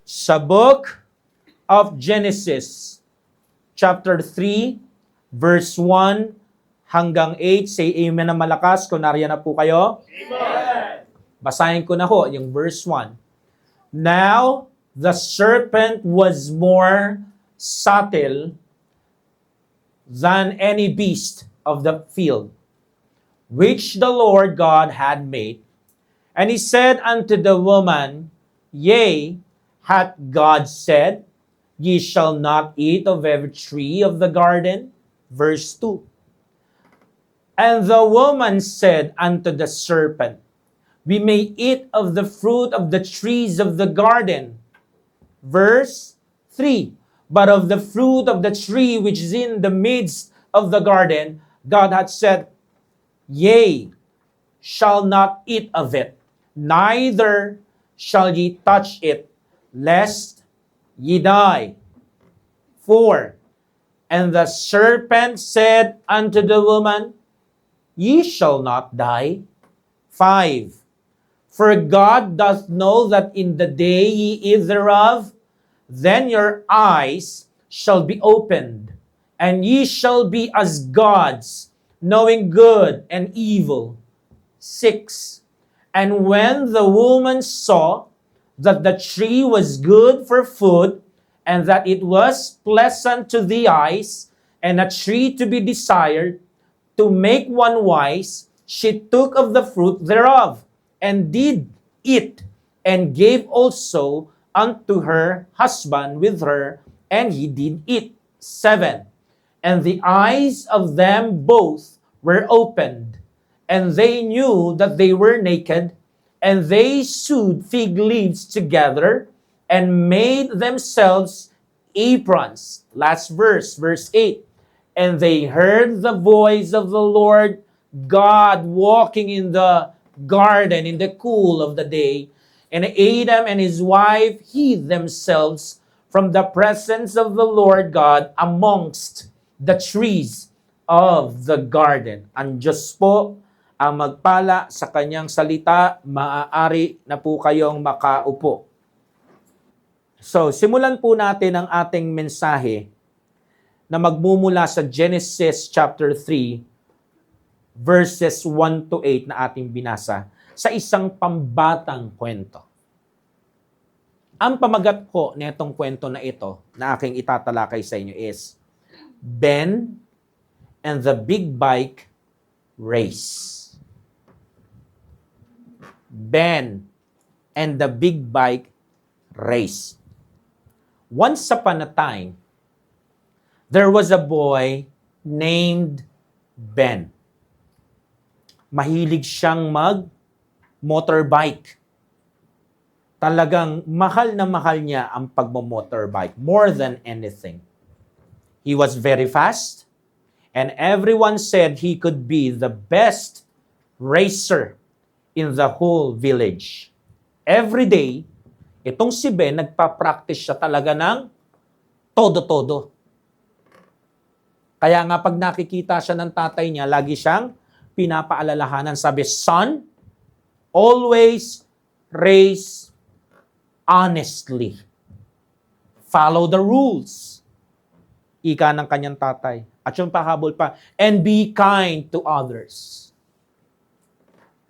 Sa book of Genesis, chapter 3, verse 1 hanggang 8. Say amen na malakas kung nariyan na po kayo. Amen. Basahin ko na ho yung verse 1. Now, the serpent was more subtle than any beast of the field, which the Lord God had made. And he said unto the woman, Yea, hath God said, Ye shall not eat of every tree of the garden? Verse 2. And the woman said unto the serpent, We may eat of the fruit of the trees of the garden. Verse 3. But of the fruit of the tree which is in the midst of the garden, God hath said, Yea, shall not eat of it, neither shall ye touch it, lest ye die. 4. And the serpent said unto the woman, Ye shall not die. 5. For God doth know that in the day ye eat thereof, then your eyes shall be opened, and ye shall be as gods, knowing good and evil. 6. And when the woman saw that the tree was good for food, and that it was pleasant to the eyes, and a tree to be desired, to make one wise, she took of the fruit thereof, and did eat, and gave also unto her husband with her, and he did eat. 7. And the eyes of them both were opened, and they knew that they were naked, and they sewed fig leaves together, and made themselves aprons. Last verse, verse 8. And they heard the voice of the Lord God walking in the garden in the cool of the day. And Adam and his wife hid themselves from the presence of the Lord God amongst the trees of the garden. Ang Diyos po ang magpala sa kanyang salita, maaari na po kayong makaupo. So, simulan po natin ang ating mensahe na magmumula sa Genesis chapter 3, verses 1 to 8 na ating binasa sa isang pambatang kwento. Ang pamagat ko nitong kwento na ito na aking itatalakay sa inyo is Ben and the Big Bike Race. Ben and the Big Bike Race. Once upon a time, there was a boy named Ben. Mahilig siyang mag-motorbike. Talagang mahal na mahal niya ang pagmo-motorbike more than anything. He was very fast, and everyone said he could be the best racer in the whole village. Every day, itong si Ben, nagpa-practice siya talaga ng todo-todo. Kaya nga pag nakikita siya ng tatay niya, lagi siyang pinapaalalahanan. Sabi, Son, always race honestly. Follow the rules. Ika ng kanyang tatay. At yung pahabol pa, and be kind to others.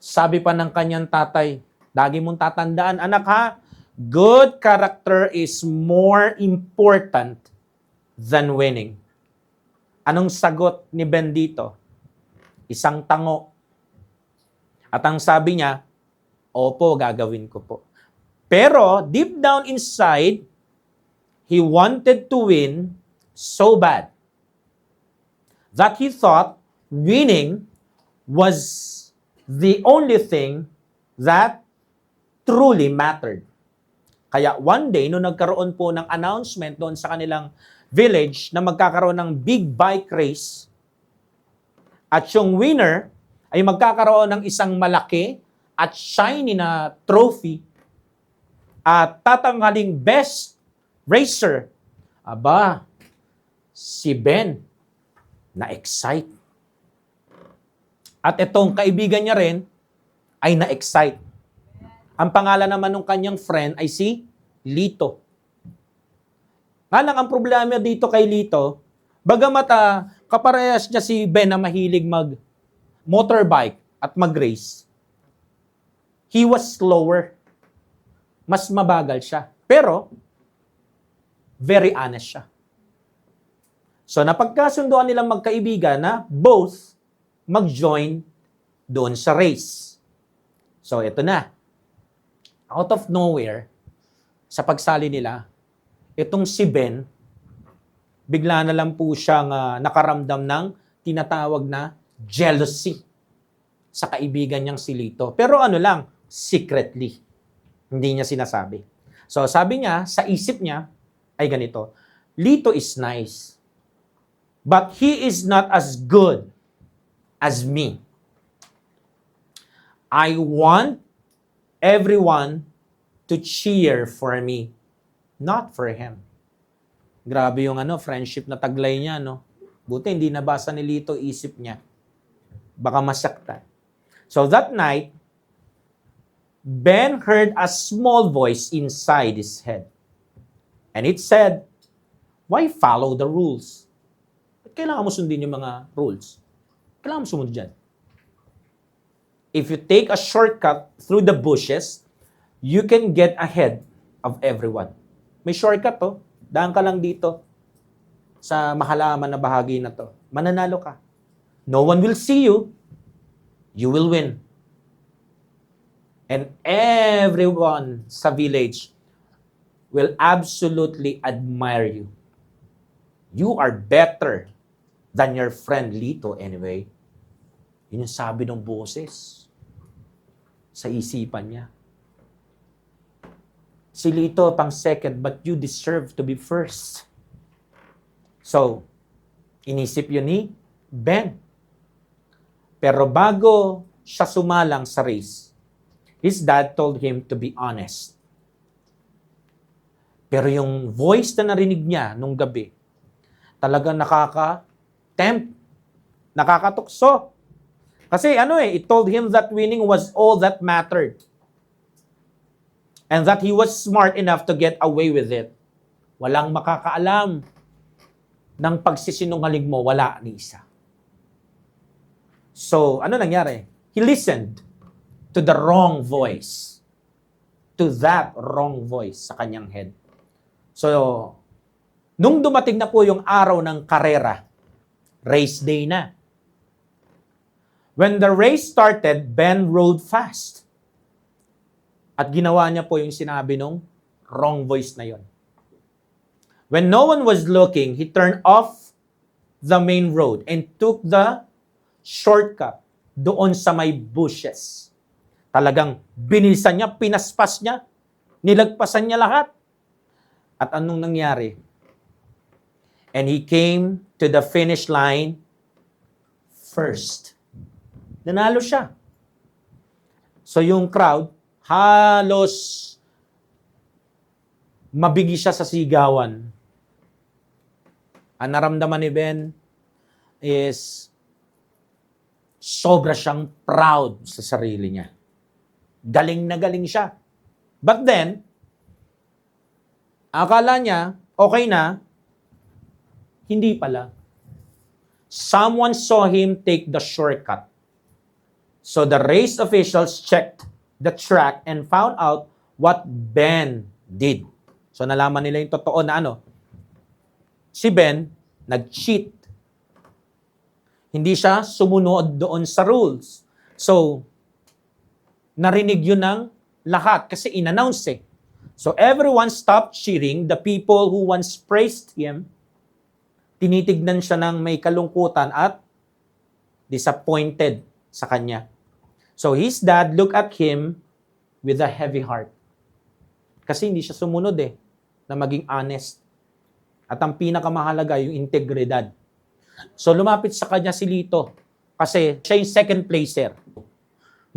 Sabi pa ng kanyang tatay, lagi mong tatandaan, anak ha, good character is more important than winning. Anong sagot ni Ben dito? Isang tango. At ang sabi niya, opo, gagawin ko po. Pero deep down inside, he wanted to win so bad that he thought winning was the only thing that truly mattered. Kaya one day, nung nagkaroon po ng announcement doon sa kanilang village na magkakaroon ng big bike race, at yung winner ay magkakaroon ng isang malaki at shiny na trophy at tatanghaling best racer. Aba, si Ben na-excite. At itong kaibigan niya rin ay na-excite. Ang pangalan naman ng kanyang friend ay si Lito. Nga lang, ang problema dito kay Lito, bagamat kaparehas niya si Ben na mahilig mag-motorbike at mag-race, he was slower. Mas mabagal siya. Pero, very honest siya. So, napagkasunduan nilang magkaibigan na both mag-join doon sa race. So, ito na. Out of nowhere, sa pagsali nila, itong si Ben, bigla na lang po siyang nakaramdam ng tinatawag na jealousy sa kaibigan niyang si Lito. Pero ano lang, secretly. Hindi niya sinasabi. So, sabi niya, sa isip niya, ay ganito, Lito is nice, but he is not as good as me. I want everyone to cheer for me, not for him. Grabe yung friendship na taglay niya, no? Buti hindi nabasa ni Lito isip niya. Baka masaktan. So that night, Ben heard a small voice inside his head. And it said, why follow the rules? Ba't kailangan mo sundin yung mga rules? Kailangan mo sumunod dyan. If you take a shortcut through the bushes, you can get ahead of everyone. May shortcut to. Daan ka lang dito sa mahalaman na bahagi na to. Mananalo ka. No one will see you. You will win. And everyone sa village will absolutely admire you. You are better than your friend Lito anyway. Yun yung sabi ng boses sa isipan niya. Si Lito pang second, but you deserve to be first. So, inisip yun ni Ben. Pero bago siya sumalang sa race, his dad told him to be honest. Pero yung voice na narinig niya nung gabi, talagang nakaka-tempt, nakakatukso. Kasi it told him that winning was all that mattered. And that he was smart enough to get away with it. Walang makakaalam ng pagsisinungaling mo, wala ni isa. So, ano nangyari? He listened to the wrong voice. To that wrong voice sa kanyang head. So, nung dumating na po yung araw ng karera, race day na. When the race started, Ben rode fast. At ginawa niya po yung sinabi nung wrong voice na yon. When no one was looking, he turned off the main road and took the shortcut doon sa may bushes. Talagang binisan niya, pinaspas niya, nilagpasan niya lahat. At anong nangyari? And he came to the finish line first. Nanalo siya. So yung crowd, halos mabigi siya sa sigawan. Ang naramdaman ni Ben is sobra siyang proud sa sarili niya. Galing na galing siya. But then, akala niya, okay na, hindi pala. Someone saw him take the shortcut. So the race officials checked the track and found out what Ben did. So nalaman nila yung totoo na si Ben nag-cheat. Hindi siya sumunod doon sa rules. So, narinig yun ng lahat kasi in-announce eh. So everyone stopped cheering. The people who once praised him, tinitignan siya ng may kalungkutan at disappointed sa kanya. So his dad looked at him with a heavy heart. Kasi hindi siya sumunod na maging honest. At ang pinakamahalaga, yung integridad. So lumapit sa kanya si Lito. Kasi siya yung second placer.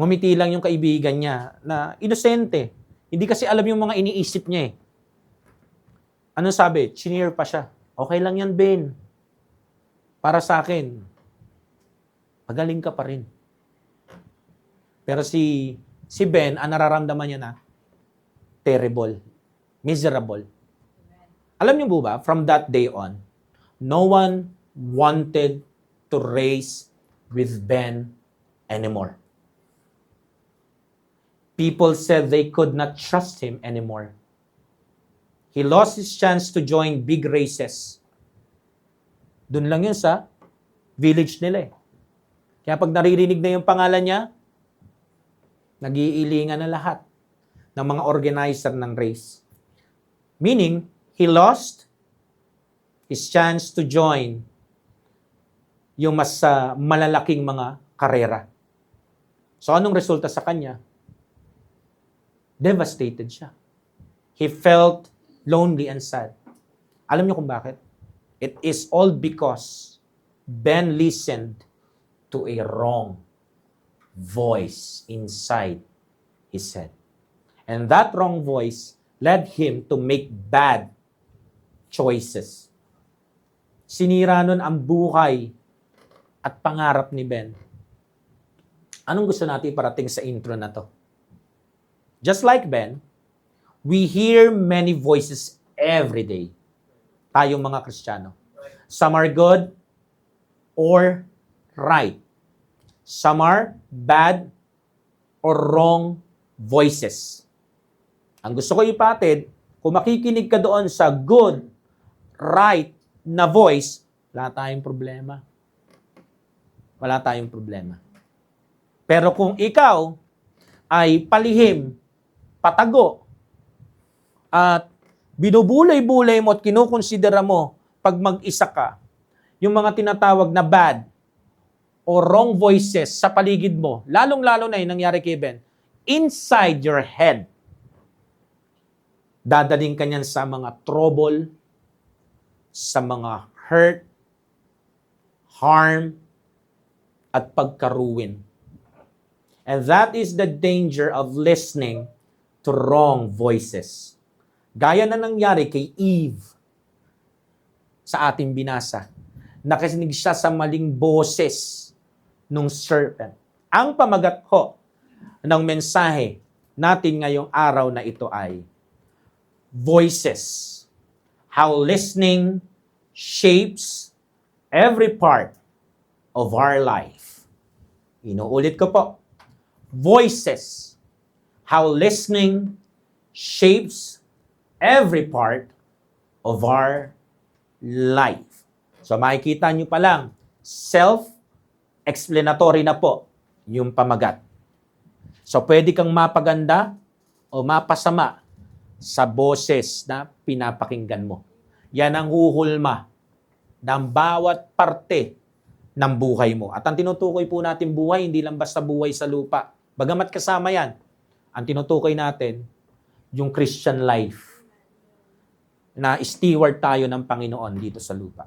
Ngumiti lang yung kaibigan niya na inosente. Hindi kasi alam yung mga iniisip niya Ano sabi? Chineer pa siya. Okay lang yan, Ben. Para sa akin, magaling ka pa rin. Pero si Ben, ang nararamdaman niya na, terrible, miserable. Alam niyo po ba, from that day on, no one wanted to race with Ben anymore. People said they could not trust him anymore. He lost his chance to join big races. Doon lang yun sa village nila eh. Kaya pag naririnig na yung pangalan niya, nag-iilingan na lahat ng mga organizer ng race. Meaning, he lost his chance to join yung mas malalaking mga karera. So anong resulta sa kanya? Devastated siya. He felt lonely and sad. Alam niyo kung bakit? It is all because Ben listened to a wrong voice inside his head. And that wrong voice led him to make bad choices. Sinira nun ang buhay at pangarap ni Ben. Anong gusto natin parating sa intro na to? Just like Ben, we hear many voices every day. Tayong mga Kristiyano. Some are good or right. Some are bad or wrong voices. Ang gusto ko ipatid, kung makikinig ka doon sa good, right na voice, wala tayong problema. Wala tayong problema. Pero kung ikaw ay palihim, patago, at binubulay-bulay mo at kinukonsidera mo pag mag-isa ka, yung mga tinatawag na bad o wrong voices sa paligid mo, lalong-lalo na yung nangyari kay Ben, inside your head, dadaling ka niyan sa mga trouble, sa mga hurt, harm, at pagkaruwin. And that is the danger of listening to wrong voices. Gaya na nangyari kay Eve sa ating binasa. Nakinig siya sa maling boses nung serpent. Ang pamagat ho ng mensahe natin ngayong araw na ito ay voices. How listening shapes every part of our life. Inuulit ko po. Voices. How listening shapes every part of our life. So makikita nyo pa lang, self-explanatory na po yung pamagat. So pwede kang mapaganda o mapasama sa boses na pinapakinggan mo. Yan ang huhulma ng bawat parte ng buhay mo. At ang tinutukoy po natin buhay, hindi lang basta buhay sa lupa. Bagamat kasama yan, ang tinutukoy natin, yung Christian life na steward tayo ng Panginoon dito sa lupa.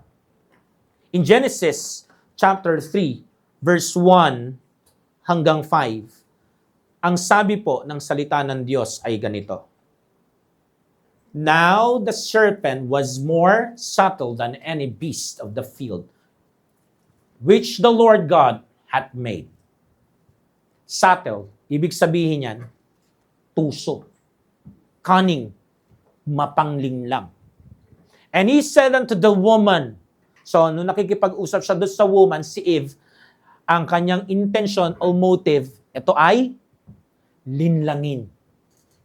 In Genesis chapter 3, verse 1 hanggang 5, ang sabi po ng salita ng Diyos ay ganito. Now the serpent was more subtle than any beast of the field, which the Lord God hath made. Subtle, ibig sabihin yan, tuso, cunning, mapanglinlang. And he said unto the woman, so nung nakikipag-usap siya doon sa woman, si Eve, ang kanyang intention o motive, ito ay linlangin.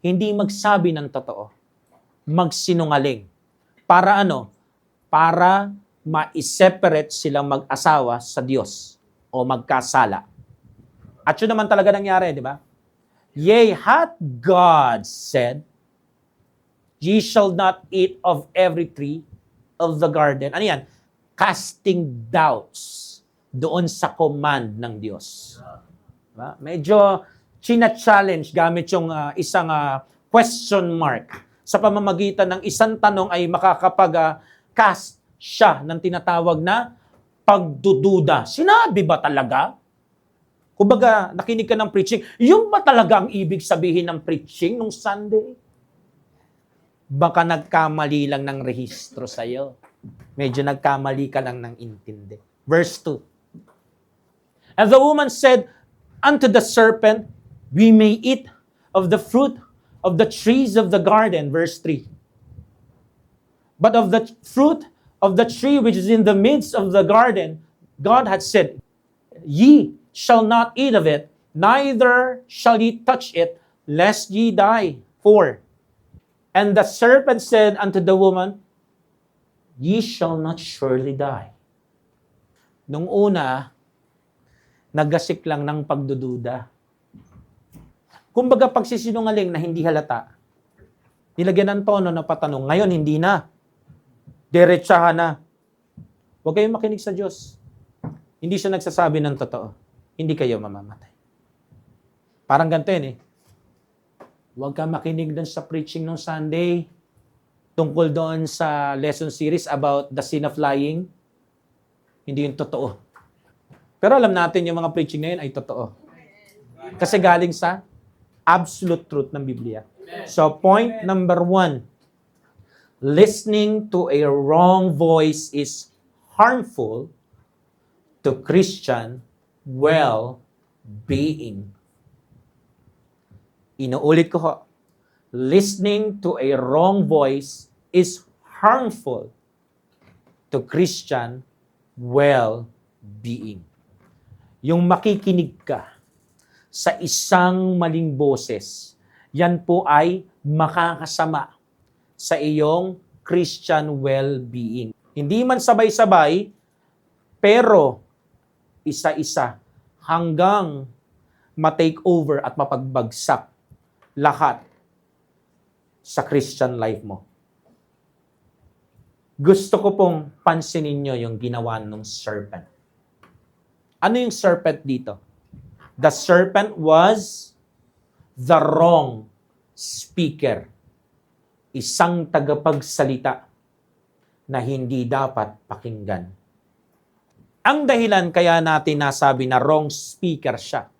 Hindi magsabi ng totoo. Magsinungaling. Para ano? Para ma-separate silang mag-asawa sa Diyos o magkasala. At yun naman talaga nangyari, di ba? Yea, hath God said, ye shall not eat of every tree of the garden. Ano yan? Casting doubts doon sa command ng Diyos. Diba? Medyo china-challenge gamit yung isang question mark. Sa pamamagitan ng isang tanong ay makakapag-cast siya ng tinatawag na pagdududa. Sinabi ba talaga? Kumbaga, nakinig ka ng preaching, yung ba talaga ang ibig sabihin ng preaching nung Sunday? Baka nagkamali lang ng rehistro sa'yo. Medyo nagkamali ka lang ng intindi. Verse 2. And the woman said unto the serpent, we may eat of the fruit of the trees of the garden. Verse 3. But of the fruit of the tree which is in the midst of the garden, God had said, ye shall not eat of it, neither shall ye touch it, lest ye die. 4. And the serpent said unto the woman, ye shall not surely die. Nung una, nagasik lang ng pagdududa. Kumbaga pagsisinungaling na hindi halata, nilagyan ng tono na patanong, ngayon hindi na. Diretsahan na. Huwag kayong makinig sa Diyos. Hindi siya nagsasabi ng totoo. Hindi kayo mamamatay. Parang ganito yun eh. Huwag kang makinig dun sa preaching ng Sunday tungkol doon sa lesson series about the sin of lying. Hindi yun totoo. Pero alam natin yung mga preaching na yun ay totoo. Kasi galing sa absolute truth ng Biblia. So point number 1, listening to a wrong voice is harmful to Christian well-being. Inuulit ko ho, listening to a wrong voice is harmful to Christian well-being. Yung makikinig ka sa isang maling boses, yan po ay makakasama sa iyong Christian well-being. Hindi man sabay-sabay, pero isa-isa hanggang ma-take over at mapagbagsak lahat sa Christian life mo. Gusto ko pong pansinin nyo yung ginawa ng serpent. Ano yung serpent dito? The serpent was the wrong speaker. Isang tagapagsalita na hindi dapat pakinggan. Ang dahilan kaya natin nasabi na wrong speaker siya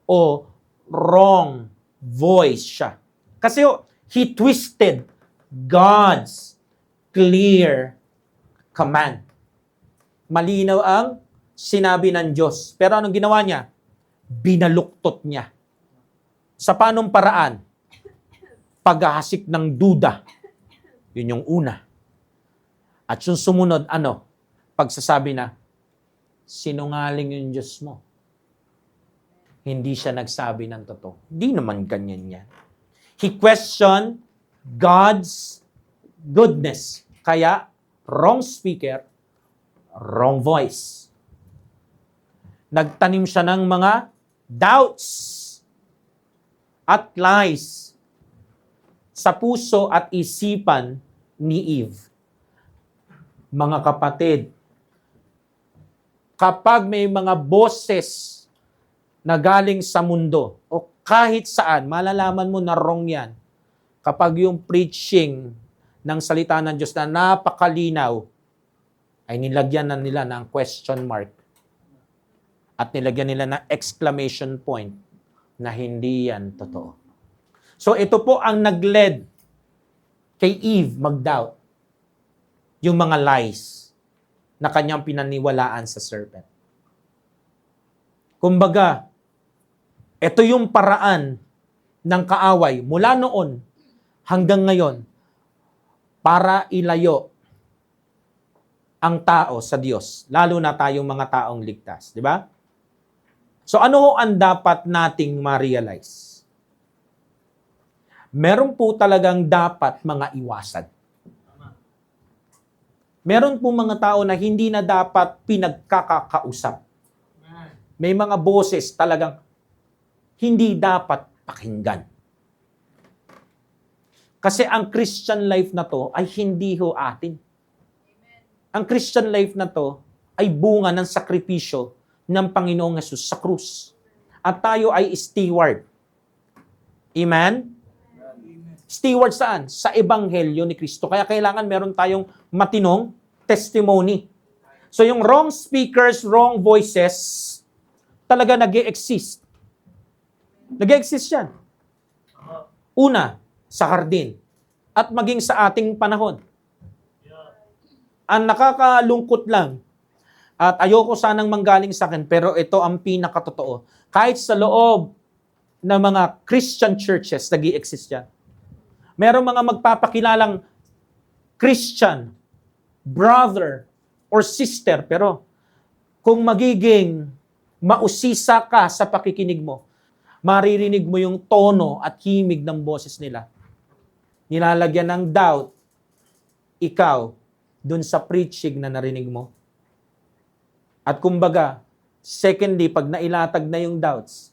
o wrong voice siya. Kasi he twisted God's clear command. Malinaw ang sinabi ng Diyos. Pero anong ginawa niya? Binaluktot niya. Sa panong paraan? Paghahasik ng duda. Yun yung una. At yung sumunod, pagsasabi na, sinungaling yung Diyos mo. Hindi siya nagsabi ng totoo. Hindi naman ganyan yan. He questioned God's goodness. Kaya, wrong speaker, wrong voice. Nagtanim siya ng mga doubts at lies sa puso at isipan ni Eve. Mga kapatid, kapag may mga boses na galing sa mundo o kahit saan, malalaman mo na wrong yan. Kapag yung preaching ng salita ng Diyos na napakalinaw, ay nilagyan na nila ng question mark at nilagyan nila ng exclamation point na hindi yan totoo. So ito po ang nag-led kay Eve mag-doubt yung mga lies na kanyang pinaniwalaan sa serpent. Kumbaga, ito yung paraan ng kaaway mula noon hanggang ngayon para ilayo ang tao sa Diyos, lalo na tayong mga taong ligtas, di ba? So ano ang dapat nating ma-realize? Meron po talagang dapat mga iwasan. Meron po mga tao na hindi na dapat pinagkakausap. May mga boses talagang hindi dapat pakinggan. Kasi ang Christian life na to ay hindi ho atin. Ang Christian life na to ay bunga ng sakripisyo ng Panginoong Hesus sa krus. At tayo ay steward. Amen? Steward saan? Sa Ebanghelyo ni Kristo. Kaya kailangan meron tayong matinong testimony. So yung wrong speakers, wrong voices, talaga nag-e-exist. Nag-e-exist yan. Una, sa hardin. At maging sa ating panahon. Ang nakakalungkot lang, at ayoko sanang manggaling sa akin, pero ito ang pinakatotoo. Kahit sa loob ng mga Christian churches, nag-i-exist yan. Merong mga magpapakilalang Christian, brother or sister, pero kung magiging mausisa ka sa pakikinig mo, maririnig mo yung tono at himig ng boses nila. Nilalagyan ng doubt, ikaw, dun sa preaching na narinig mo. At kumbaga, secondly, pag nailatag na yung doubts,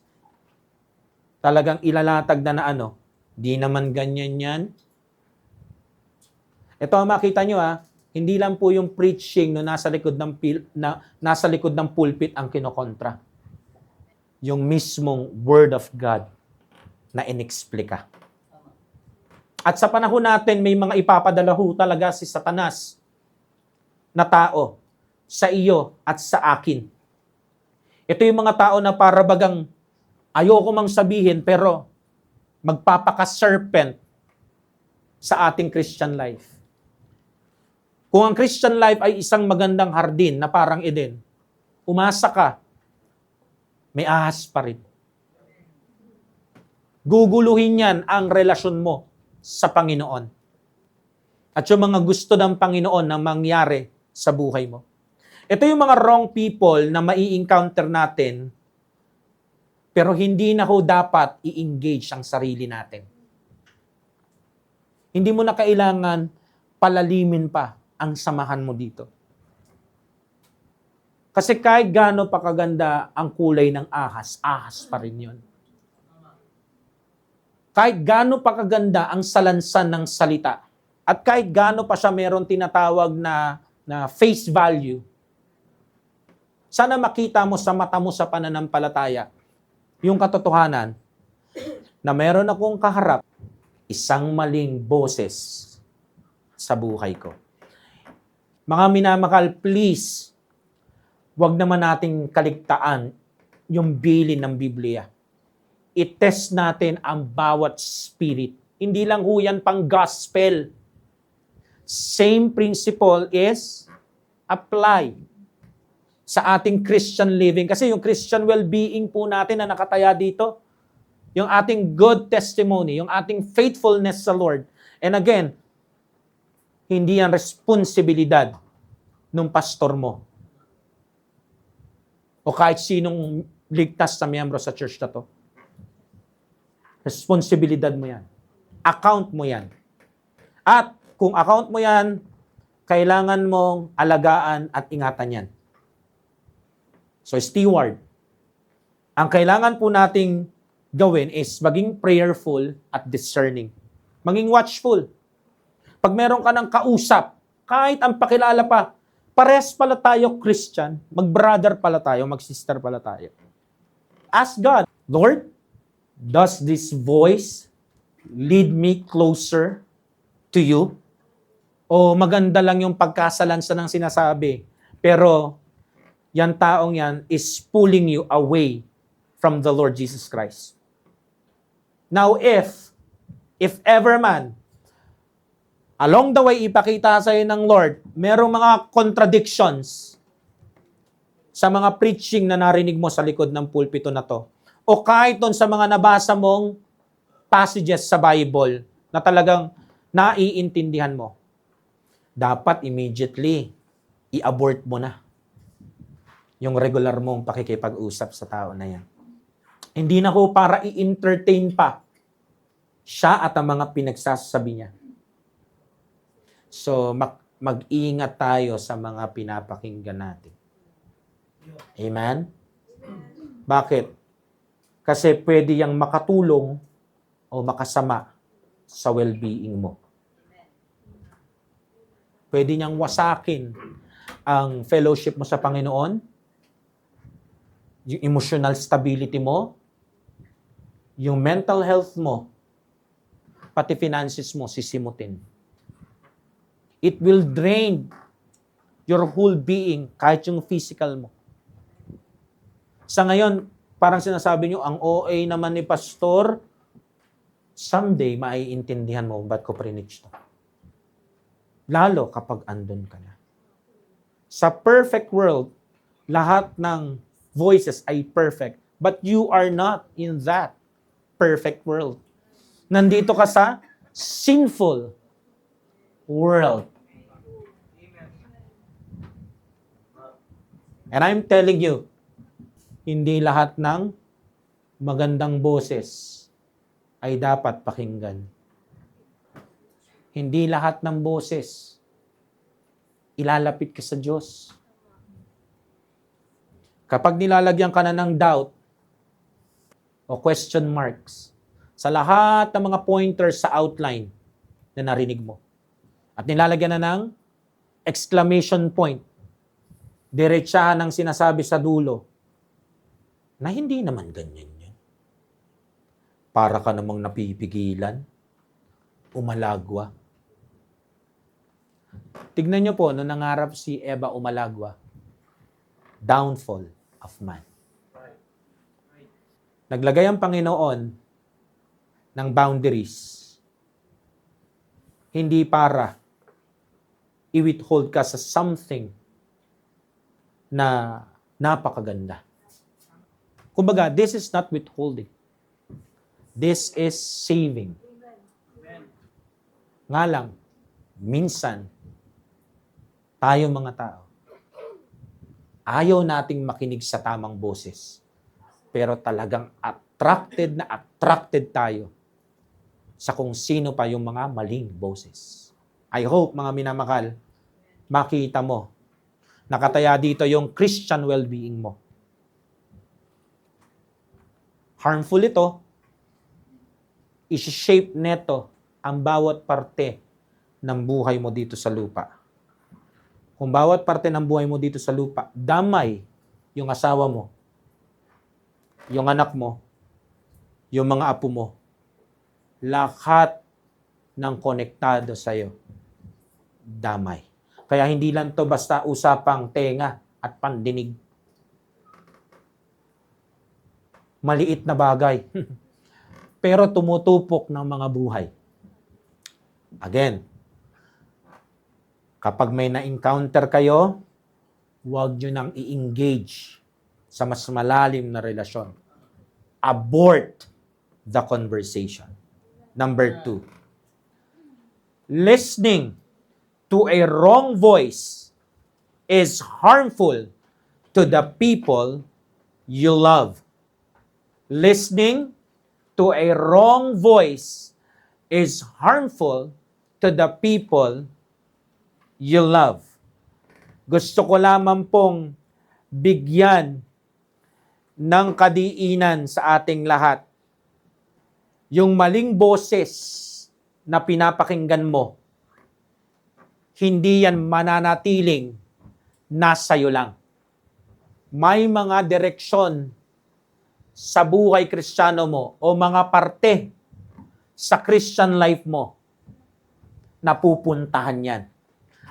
talagang ilalatag na ano, di naman ganyan yan. Ito makita nyo hindi lang po yung preaching no nasa likod ng pulpit ang kinokontra. Yung mismong Word of God na inexplika. At sa panahon natin, may mga ipapadala ho talaga si Satanas na tao sa iyo at sa akin. Ito yung mga tao na para bagang ayoko mang sabihin pero magpapaka-serpent sa ating Christian life. Kung ang Christian life ay isang magandang hardin na parang Eden, umasa ka, may ahas pa rin. Guguluhin yan ang relasyon mo sa Panginoon. At yung mga gusto ng Panginoon na mangyari sa buhay mo. Ito yung mga wrong people na mai-encounter natin, pero hindi na ho dapat i-engage ang sarili natin. Hindi mo na kailangan palalimin pa ang samahan mo dito. Kasi kahit gaano pa kaganda ang kulay ng ahas, ahas pa rin yun. Kahit gaano pa kaganda ang salansan ng salita, at kahit gaano pa siya meron tinatawag na face value, sana makita mo sa mata mo sa pananampalataya yung katotohanan na meron akong kaharap isang maling boses sa buhay ko. Mga minamahal, please, wag naman nating kaligtaan yung bilin ng Biblia. I-test natin ang bawat spirit. Hindi lang ho yan pang gospel. Same principle is apply sa ating Christian living. Kasi yung Christian well-being po natin na nakataya dito, yung ating good testimony, yung ating faithfulness sa Lord. And again, hindi yan responsibilidad ng pastor mo o kahit sinong ligtas na miyembro sa church na to. Responsibilidad mo yan. Account mo yan. At kung account mo yan, kailangan mong alagaan at ingatan yan. So, steward. Ang kailangan po nating gawin is maging prayerful at discerning. Maging watchful. Pag meron ka ng kausap, kahit ang pakilala pa, pares pala tayo Christian, mag-brother pala tayo, mag-sister pala tayo. Ask God, Lord, does this voice lead me closer to you? O maganda lang yung pagkasalansa ng sinasabi, pero yan taong yan is pulling you away from the Lord Jesus Christ. Now, if ever man, along the way, ipakita sa iyo ng Lord, merong mga contradictions sa mga preaching na narinig mo sa likod ng pulpito na to. O kahit doon sa mga nabasa mong passages sa Bible na talagang naiintindihan mo, dapat immediately i-abort mo na yung regular mong pakikipag-usap sa tao na yan. Hindi na ho para i-entertain pa siya at ang mga pinagsasabi niya. So, mag-iingat tayo sa mga pinapakinggan natin. Amen? Bakit? Kasi pwede yang makatulong o makasama sa well-being mo. Pwede niyang wasakin ang fellowship mo sa Panginoon, yung emotional stability mo, yung mental health mo, pati finances mo, sisimutin. It will drain your whole being, kahit yung physical mo. Sa ngayon, parang sinasabi nyo, ang OA naman ni pastor, someday, maiintindihan mo, ba't ko preach to? Lalo kapag andun ka na. Sa perfect world, lahat ng voices ay perfect. But you are not in that perfect world. Nandito ka sa sinful world. And I'm telling you, hindi lahat ng magandang boses ay dapat pakinggan. Hindi lahat ng boses ilalapit ka sa Diyos. Kapag nilalagyan ka na ng doubt o question marks sa lahat ng mga pointers sa outline na narinig mo, at nilalagyan na ng exclamation point, diretsahan ng sinasabi sa dulo, na hindi naman ganyan yan. Para ka namang napipigilan, umalagwa. Tignan niyo po, nung nangarap si Eva umalagwa, downfall of man. Naglagay ang Panginoon ng boundaries. Hindi para i-withhold ka sa something na napakaganda. Kumbaga, this is not withholding. This is saving. Nga lang, minsan, tayo mga tao, ayaw nating makinig sa tamang boses. Pero talagang attracted tayo sa kung sino pa yung mga maling boses. I hope, mga minamahal, makita mo, nakataya dito yung Christian well-being mo. Harmful ito, isi-shape neto ang bawat parte ng buhay mo dito sa lupa. Kung bawat parte ng buhay mo dito sa lupa, damay yung asawa mo, yung anak mo, yung mga apo mo, lahat ng konektado sa'yo, damay. Kaya hindi lang to basta usapang tenga at pandinig. Maliit na bagay. Pero tumutupok ng mga buhay. Again, kapag may na-encounter kayo, huwag nyo nang i-engage sa mas malalim na relasyon. Abort the conversation. Number 2, listening to a wrong voice is harmful to the people you love. Listening to a wrong voice is harmful to the people you love. Gusto ko lamang pong bigyan ng kadiinan sa ating lahat. Yung maling boses na pinapakinggan mo, hindi yan mananatiling nasa iyo lang. May mga direksyon sa buhay Kristiyano mo o mga parte sa Christian life mo na pupuntahan yan.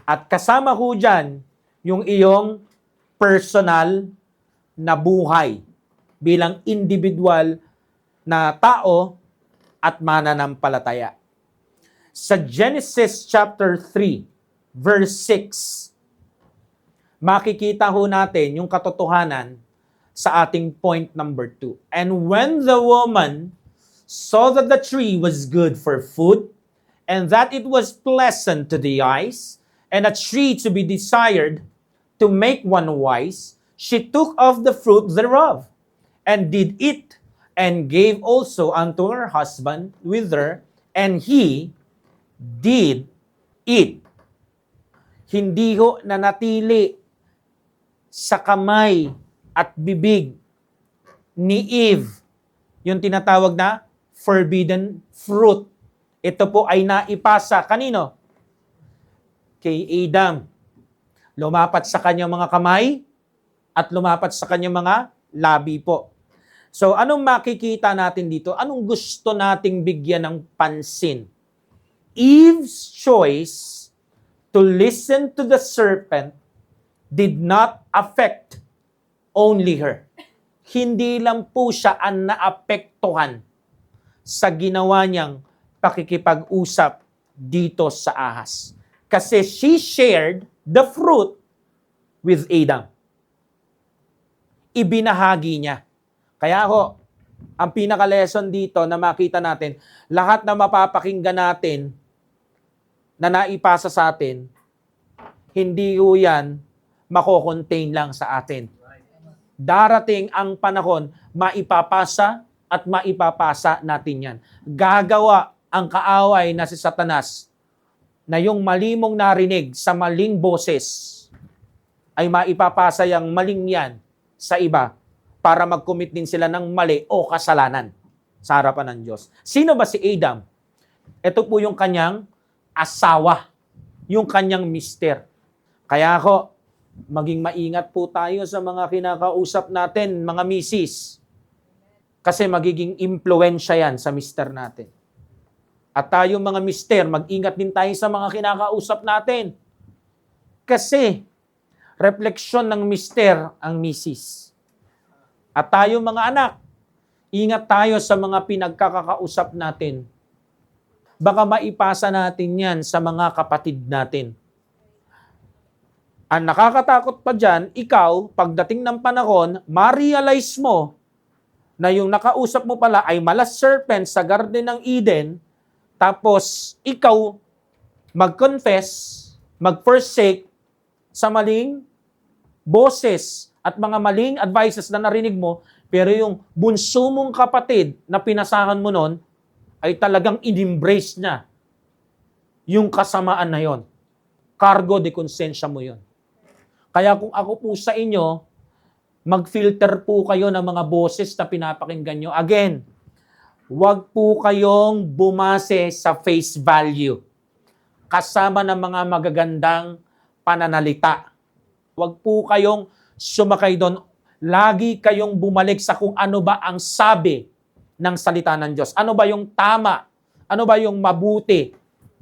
At kasama ho dyan yung iyong personal na buhay bilang individual na tao at mananampalataya. Sa Genesis chapter 3, verse 6, makikita ho natin yung katotohanan sa ating point number 2. And when the woman saw that the tree was good for food, and that it was pleasant to the eyes, and a tree to be desired to make one wise, she took of the fruit thereof, and did eat, and gave also unto her husband with her, and he did eat. Hindi ho nanatili sa kamay at bibig ni Eve yung tinatawag na forbidden fruit. Ito po ay naipasa kanino? Kay Adam. Lumapat sa kanyang mga kamay at lumapat sa kanyang mga labi po. So, anong makikita natin dito? Anong gusto nating bigyan ng pansin? Eve's choice to listen to the serpent did not affect only her. Hindi lang po siya ang naapektuhan sa ginawa niyang pakikipag-usap dito sa ahas. Kasi she shared the fruit with Adam. Ibinahagi niya. Kaya ho, ang pinaka-lesson dito na makita natin, lahat na mapapakinggan natin na naipasa sa atin, hindi ho yan mako-contain lang sa atin. Darating ang panahon, maipapasa at maipapasa natin yan. Gagawa ang kaaway na si Satanas na yung mali mong narinig sa maling boses ay maipapasa yung maling yan sa iba para mag-commit din sila ng mali o kasalanan sa harapan ng Diyos. Sino ba si Adam? Ito po yung kanyang asawa, yung kanyang mister. Kaya ako, maging maingat po tayo sa mga kinakausap natin, mga misis. Kasi magiging impluensya yan sa mister natin. At tayo mga mister, mag-ingat din tayo sa mga kinakausap natin. Kasi, refleksyon ng mister ang misis. At tayo mga anak, ingat tayo sa mga pinagkakausap natin. Baka maipasa natin yan sa mga kapatid natin. Ang nakakatakot pa dyan, ikaw, pagdating ng panahon, ma-realize mo na yung nakausap mo pala ay malas serpent sa Garden ng Eden, tapos ikaw mag-confess, mag-forsake sa maling boses at mga maling advices na narinig mo, pero yung bunso mong kapatid na pinasahan mo nun, ay talagang in-embrace niya yung kasamaan na yon. Cargo de konsensya mo yon. Kaya kung ako po sa inyo, mag-filter po kayo ng mga boses na pinapakinggan nyo. Again, huwag po kayong bumase sa face value. Kasama ng mga magagandang pananalita. Huwag po kayong sumakay doon. Lagi kayong bumalik sa kung ano ba ang sabi ng salita ng Diyos. Ano ba yung tama? Ano ba yung mabuti?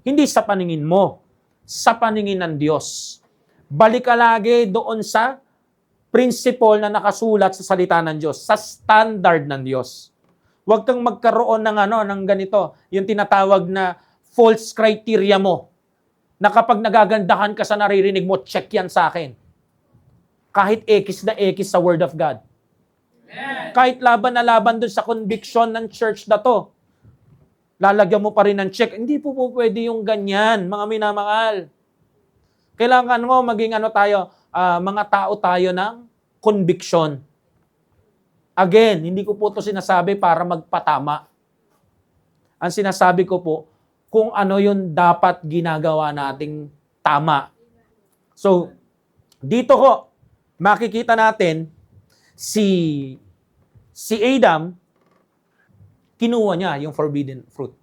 Hindi sa paningin mo, sa paningin ng Diyos. Balik ka lagi doon sa principle na nakasulat sa salita ng Diyos, sa standard ng Diyos. Huwag kang magkaroon ng ganito, yung tinatawag na false criteria mo, na kapag nagagandahan ka sa naririnig mo, check yan sa akin. Kahit ekis na ekis sa Word of God. Amen. Kahit laban na laban doon sa conviction ng church na to, lalagyan mo pa rin ng check. Hindi po pwede yung ganyan, mga minamahal. Kailangan mo maging tayo, mga tao tayo ng conviction. Again, hindi ko po ito sinasabi para magpatama. Ang sinasabi ko po, kung ano yung dapat ginagawa nating tama. So, dito ko, makikita natin, si Adam, kinuha niya yung forbidden fruit.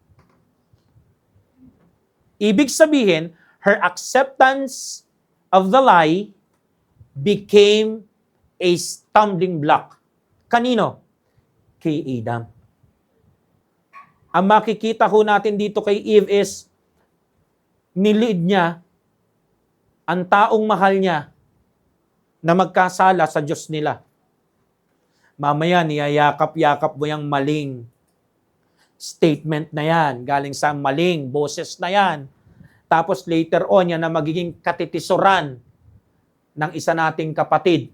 Ibig sabihin, her acceptance of the lie became a stumbling block. Kanino? Kay Adam. Ang makikita ko natin dito kay Eve is, nilid niya ang taong mahal niya na magkasala sa Diyos nila. Mamaya, niyayakap-yakap mo yung maling statement na yan, galing sa maling boses na yan. Tapos later on, yan na magiging katitisuran ng isa nating kapatid.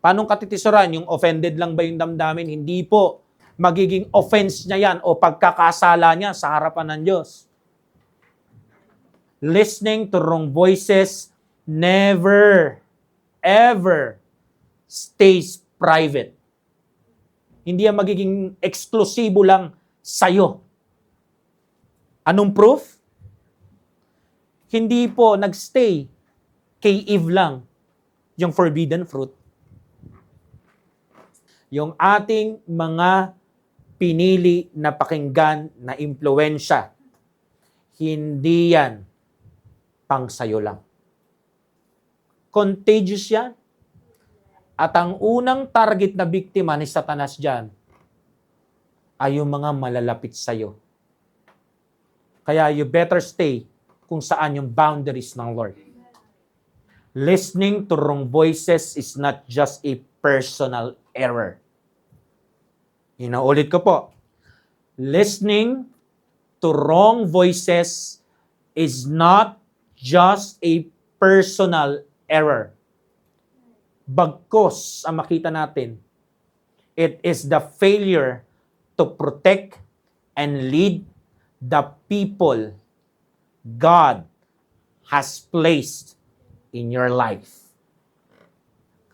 Paano katitisuran? Yung offended lang ba yung damdamin? Hindi po. Magiging offense niya yan o pagkakasala niya sa harapan ng Diyos. Listening to wrong voices never, ever stays private. Hindi yan magiging eksklusibo lang sa'yo. Anong proof? Hindi po nagstay kay Eve lang yung forbidden fruit. Yung ating mga pinili na pakinggan na impluwensya, hindi yan pang sayo lang. Contagious yan. At ang unang target na biktima ni Satanas dyan ay yung mga malalapit sa'yo. Kaya you better stay kung saan yung boundaries ng Lord. Listening to wrong voices is not just a personal error. Inaulit ko po. Listening to wrong voices is not just a personal error. Bagkus ang makita natin, it is the failure to protect and lead the people God has placed in your life.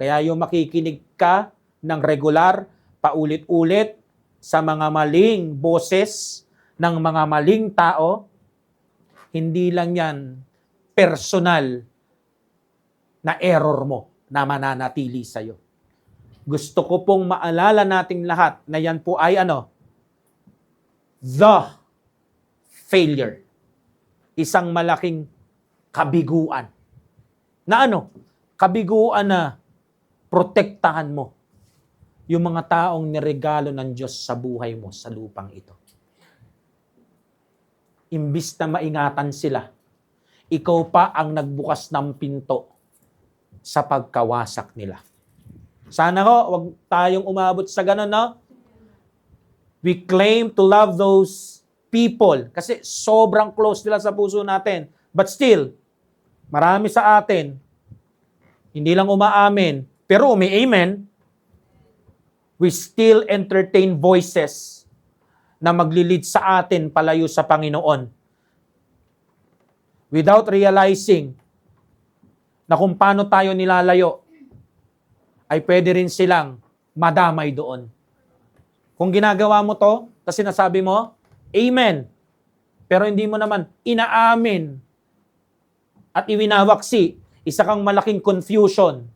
Kaya yung makikinig ka ng regular, paulit-ulit, sa mga maling boses ng mga maling tao, hindi lang yan personal na error mo na mananatili sa'yo. Gusto ko pong maalala nating lahat na yan po ay the failure. Isang malaking kabiguan. Na kabiguan na protektahan mo yung mga taong niregalo ng Diyos sa buhay mo sa lupang ito. Imbis na maingatan sila, ikaw pa ang nagbukas ng pinto sa pagkawasak nila. Sana wag tayong umabot sa ganun, no? We claim to love those people kasi sobrang close nila sa puso natin. But still, marami sa atin, hindi lang umaamin, pero umi-amen, we still entertain voices na maglilid sa atin palayo sa Panginoon. Without realizing na kung paano tayo nilalayo, ay pwede rin silang madamay doon. Kung ginagawa mo to, kasi nasabi mo, amen. Pero hindi mo naman inaamin at iwinawaksi, isa kang malaking confusion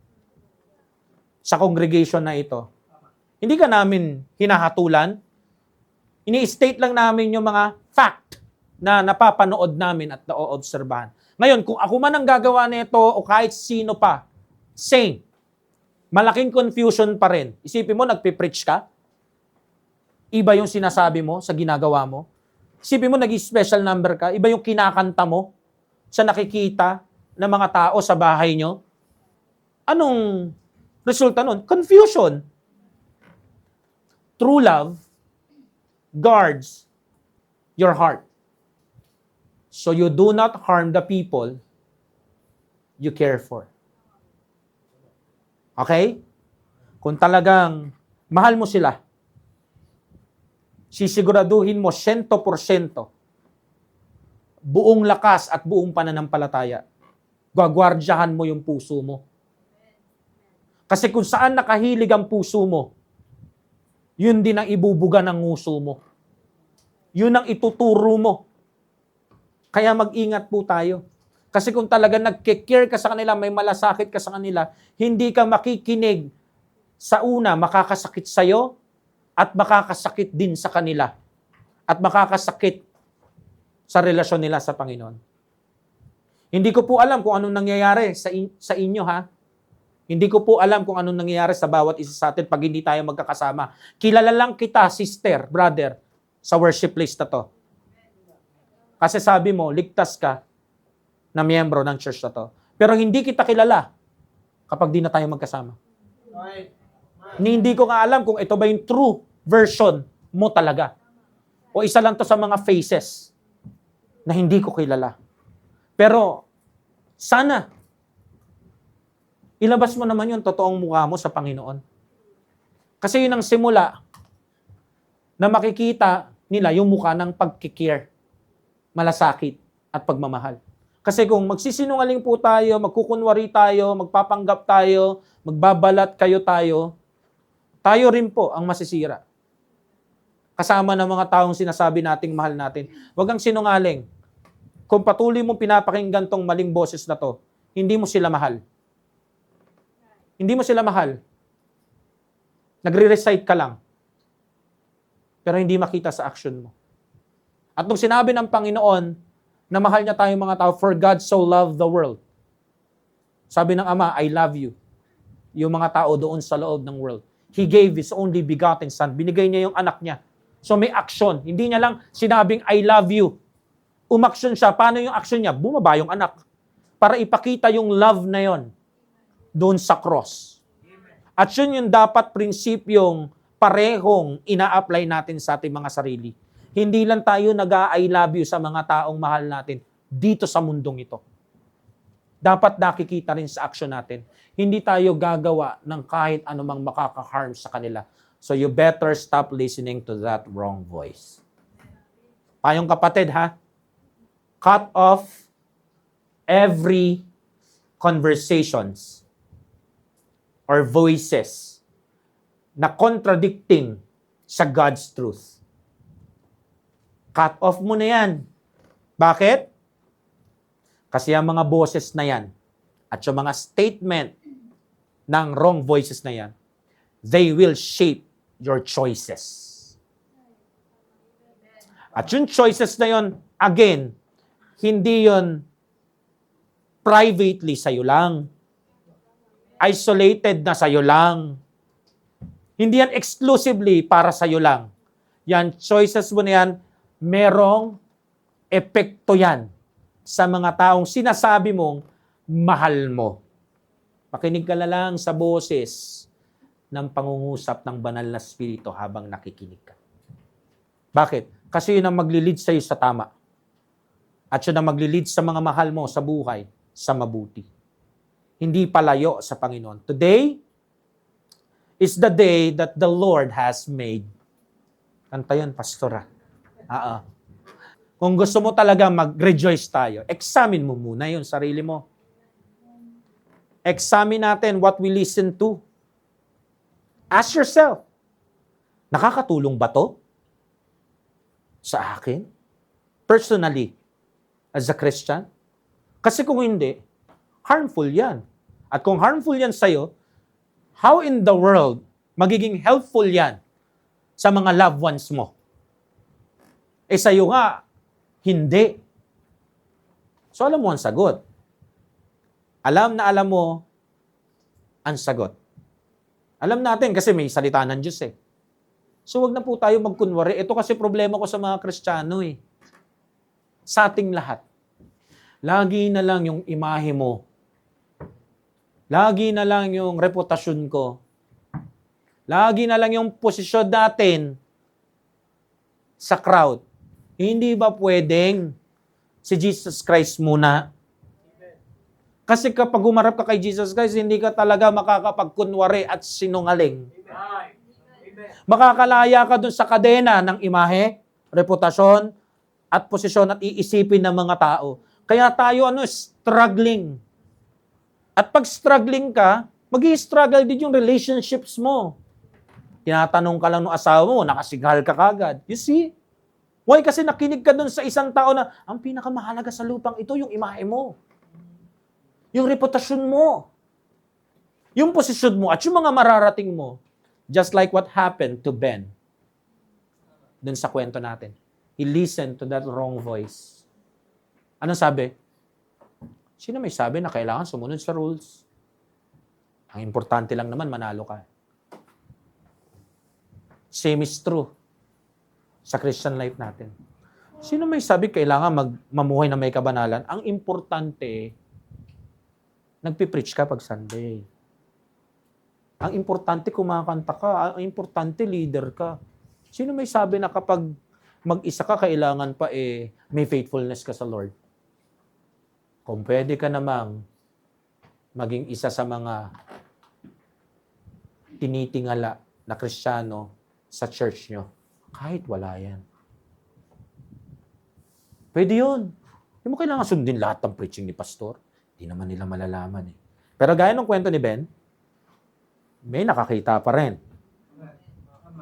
sa congregation na ito. Hindi ka namin hinahatulan. Ini-state lang namin yung mga fact na napapanood namin at na-oobserbahan. Ngayon, kung ako man ang gagawa nito o kahit sino pa, same. Malaking confusion pa rin. Isipin mo, nagpipreach ka? Iba yung sinasabi mo sa ginagawa mo? Isipin mo, nag-special number ka? Iba yung kinakanta mo sa nakikita ng mga tao sa bahay nyo? Anong resulta nun? Confusion. True love guards your heart. So you do not harm the people you care for. Okay? Kung talagang mahal mo sila, sisiguraduhin mo 100% buong lakas at buong pananampalataya. Gwagwardyahan mo yung puso mo. Kasi kung saan nakahilig ang puso mo, yun din ang ibubuga ng nguso mo. Yun ang ituturo mo. Kaya mag-ingat po tayo. Kasi kung talaga nagke-care ka sa kanila, may malasakit ka sa kanila, hindi ka makikinig sa una, makakasakit sa'yo at makakasakit din sa kanila. At makakasakit sa relasyon nila sa Panginoon. Hindi ko po alam kung anong nangyayari sa inyo, ha? Hindi ko po alam kung anong nangyayari sa bawat isa sa atin pag hindi tayo magkakasama. Kilala lang kita, sister, brother, sa worship place na to. Kasi sabi mo, ligtas ka na miyembro ng church na to. Pero hindi kita kilala kapag di na tayo magkasama. Hindi ko nga alam kung ito ba yung true version mo talaga. O isa lang to sa mga faces na hindi ko kilala. Pero sana ilabas mo naman yung totoong mukha mo sa Panginoon. Kasi yun ang simula na makikita nila yung mukha ng pagkikare, malasakit at pagmamahal. Kasi kung magsisinungaling po tayo, magkukunwari tayo, magpapanggap tayo, magbabalat tayo rin po ang masisira. Kasama ng mga taong sinasabi nating mahal natin. Huwag kang sinungaling. Kung patuloy mong pinapakinggan tong maling boses na to, hindi mo sila mahal. Hindi mo sila mahal. Nagre-recite ka lang. Pero hindi makita sa action mo. At nung sinabi ng Panginoon na mahal niya tayong mga tao, for God so loved the world. Sabi ng Ama, I love you. Yung mga tao doon sa loob ng world. He gave His only begotten Son. Binigay niya yung anak niya. So may action. Hindi niya lang sinabing, I love you. Umaksyon siya. Paano yung action niya? Bumaba yung anak. Para ipakita yung love na yon doon sa cross. At yun yung dapat prinsipyong parehong ina-apply natin sa ating mga sarili. Hindi lang tayo nag-I love you sa mga taong mahal natin dito sa mundong ito. Dapat nakikita rin sa action natin. Hindi tayo gagawa ng kahit anumang makaka-harm sa kanila. So you better stop listening to that wrong voice. Payong kapatid, ha? Cut off every conversations or voices na contradicting sa God's truth. Cut off mo na yan. Bakit? Kasi ang mga boses na yan at yung mga statement ng wrong voices na yan, they will shape your choices. At yung choices na yon, again, hindi yon privately sa'yo lang. Isolated na sa'yo lang. Hindi yan exclusively para sa'yo lang. Yan, choices mo na yan, merong epekto yan sa mga taong sinasabi mong mahal mo. Makinig ka na lang sa boses ng pangungusap ng banal na spirito habang nakikinig ka. Bakit? Kasi yun ang maglilid sa'yo sa tama. At yun ang maglilid sa mga mahal mo sa buhay sa mabuti. Hindi palayo sa Panginoon. Today is the day that the Lord has made. Kanta yun, pastora. Kung gusto mo talaga mag-rejoice tayo, examine mo muna yun, sarili mo. Examine natin what we listen to. Ask yourself, nakakatulong ba to sa akin? Personally, as a Christian? Kasi kung hindi, harmful yan. At kung harmful yan sa'yo, how in the world magiging helpful yan sa mga loved ones mo? Eh sa'yo nga, hindi. So alam mo ang sagot. Alam na alam mo ang sagot. Alam natin kasi may salita ng Diyos eh. So wag na po tayo magkunwari. Ito kasi problema ko sa mga Kristiyano eh. Sa ating lahat. Lagi na lang yung imahe mo. Lagi na lang yung reputasyon ko. Lagi na lang yung posisyon natin sa crowd. Hindi ba pwedeng si Jesus Christ muna? Kasi kapag umarap ka kay Jesus Christ, hindi ka talaga makakapagkunwari at sinungaling. Makakalaya ka dun sa kadena ng imahe, reputasyon, at posisyon at iisipin ng mga tao. Kaya tayo struggling. At pag struggling ka, mag-i-struggle din yung relationships mo. Tinatanong ka lang ng asawa mo, nakasighal ka kagad. You see? Why? Kasi nakinig ka dun sa isang tao na, ang pinakamahalaga sa lupang ito, yung imahe mo. Yung reputasyon mo. Yung posisyon mo at yung mga mararating mo. Just like what happened to Ben. Dun sa kwento natin. He listened to that wrong voice. Anong sabi? Sino may sabi na kailangan sumunod sa rules? Ang importante lang naman, manalo ka. Same is true sa Christian life natin. Sino may sabi kailangan mamuhay na may kabanalan? Ang importante, nagpipreach ka pag Sunday. Ang importante, kumakanta ka. Ang importante, leader ka. Sino may sabi na kapag mag-isa ka, kailangan pa may faithfulness ka sa Lord? Kung pwede ka namang maging isa sa mga tinitingala na Kristiyano sa church nyo, kahit wala yan. Pwede yun. Hindi mo kailangan sundin lahat ng preaching ni pastor. Hindi naman nila malalaman eh. Pero gaya ng kwento ni Ben, may nakakita pa rin.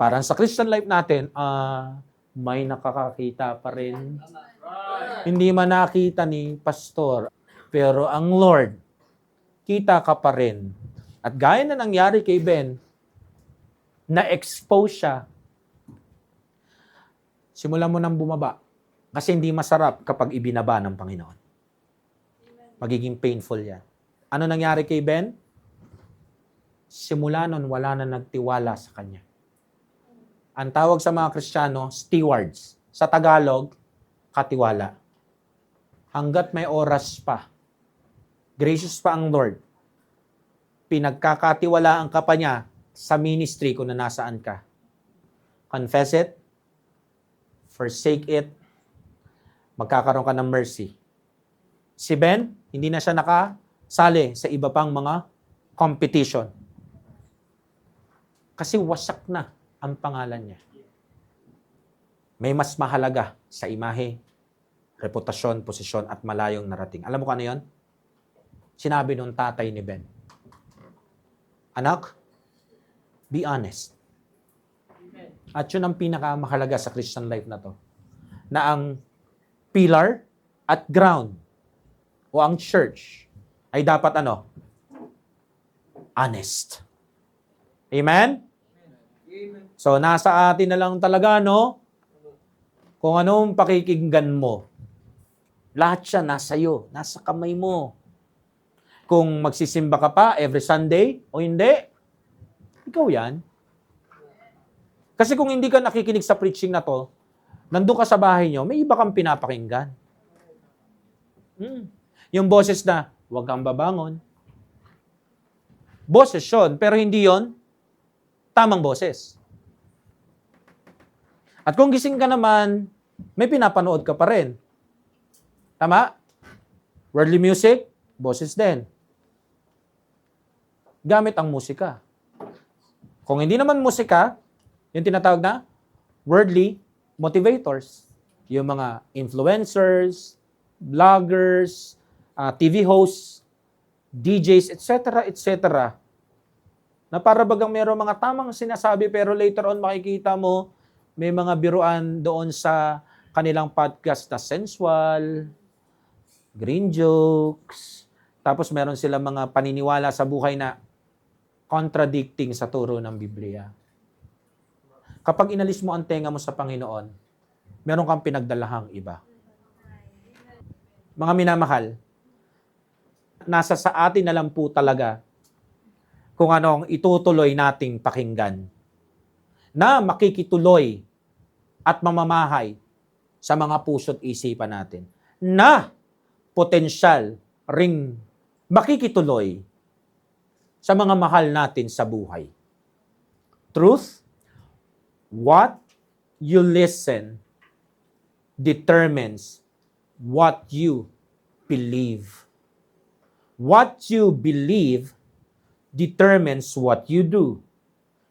Parang sa Christian life natin, may nakakakita pa rin. Hindi man nakita ni pastor, pero ang Lord, kita ka pa rin. At gaya na nangyari kay Ben, na-expose siya. Simulan mo nang bumaba. Kasi hindi masarap kapag ibinaba ng Panginoon. Magiging painful yan. Ano nangyari kay Ben? Simula nun, wala na nagtiwala sa kanya. Ang tawag sa mga Kristiyano, stewards. Sa Tagalog, katiwala. Hanggat may oras pa, gracious pa ang Lord, pinagkakatiwalaan ka pa niya sa ministry kung na nasaan ka. Confess it, forsake it, magkakaroon ka ng mercy. Si Ben, hindi na siya nakasali sa iba pang mga competition. Kasi wasak na ang pangalan niya. May mas mahalaga sa imahe, reputasyon, posisyon, at malayong narating. Alam mo kung ano yun? Sinabi nung tatay ni Ben. Anak, be honest. At yun ang pinakamahalaga sa Christian life na to. Na ang pillar at ground o ang church ay dapat ano? Honest. Amen? So, nasa atin na lang talaga, no? Kung anong pakikinggan mo. Lahat siya nasa iyo, nasa kamay mo. Kung magsisimba ka pa every Sunday o hindi, ikaw yan. Kasi kung hindi ka nakikinig sa preaching na to, nandun ka sa bahay nyo, may iba kang pinapakinggan. Yung boses na, huwag kang babangon. Boses yun, pero hindi yon tamang boses. At kung gising ka naman, may pinapanood ka pa rin. Tama? Worldly music, boses din. Gamit ang musika. Kung hindi naman musika, yung tinatawag na worldly motivators. Yung mga influencers, vloggers, TV hosts, DJs, etc., etc. Na para bagang mayroong mga tamang sinasabi pero later on makikita mo may mga biruan doon sa kanilang podcast na sensual, green jokes, tapos meron silang mga paniniwala sa buhay na contradicting sa turo ng Biblia. Kapag inalis mo ang tenga mo sa Panginoon, meron kang pinagdalahang iba. Mga minamahal, nasa sa atin na lang po talaga kung ano ang itutuloy nating pakinggan na makikituloy at mamamahay sa mga puso't isipan natin na potensyal ring makikituloy sa mga mahal natin sa buhay. Truth, what you listen determines what you believe. What you believe determines what you do.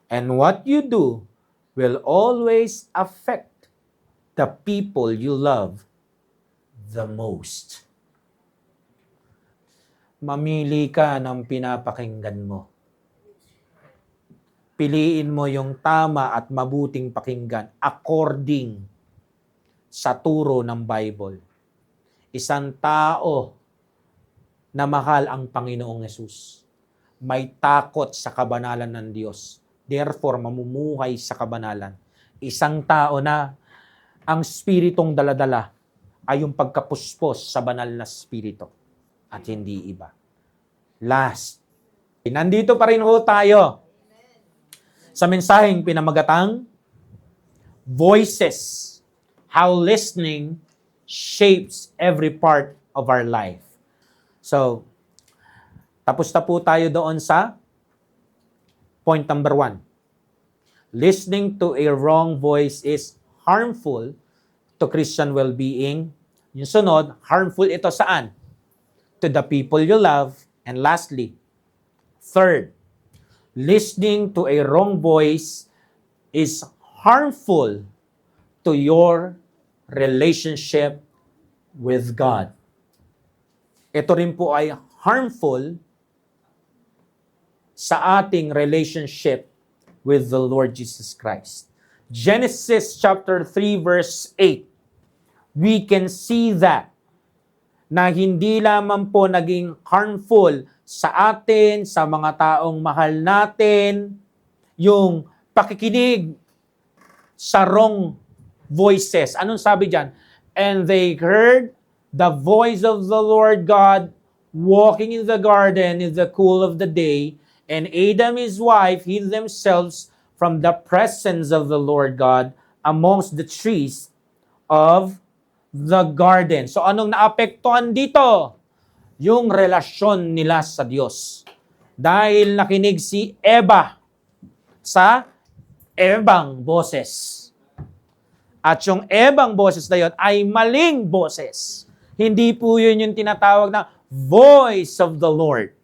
And what you do will always affect the people you love the most. Mamili ka ng pinapakinggan mo. Piliin mo yung tama at mabuting pakinggan according sa turo ng Bible. Isang tao na mahal ang Panginoong Yesus. May takot sa kabanalan ng Diyos. Therefore, mamumuhay sa kabanalan. Isang tao na ang spiritong daladala ay yung pagkapuspos sa banal na spirito at hindi iba. Last, nandito pa rin ho tayo sa mensaheng pinamagatang Voices. How listening shapes every part of our life. So, tapos na po tayo doon sa point number 1. Listening to a wrong voice is harmful to Christian well-being. Yung sunod, harmful ito saan? To the people you love. And lastly, third, listening to a wrong voice is harmful to your relationship with God. Ito rin po ay harmful sa ating relationship with the Lord Jesus Christ. Genesis chapter 3 verse 8. We can see that na hindi lamang po naging harmful sa atin, sa mga taong mahal natin, yung pakikinig sa wrong voices. Anong sabi dyan? And they heard the voice of the Lord God walking in the garden in the cool of the day, and Adam and his wife hid themselves from the presence of the Lord God amongst the trees of the garden. So anong naapektuhan dito? Yung relasyon nila sa Diyos. Dahil nakinig si Eva sa ebang boses. At yung ebang boses na yun ay maling boses. Hindi po yun yung tinatawag na voice of the Lord.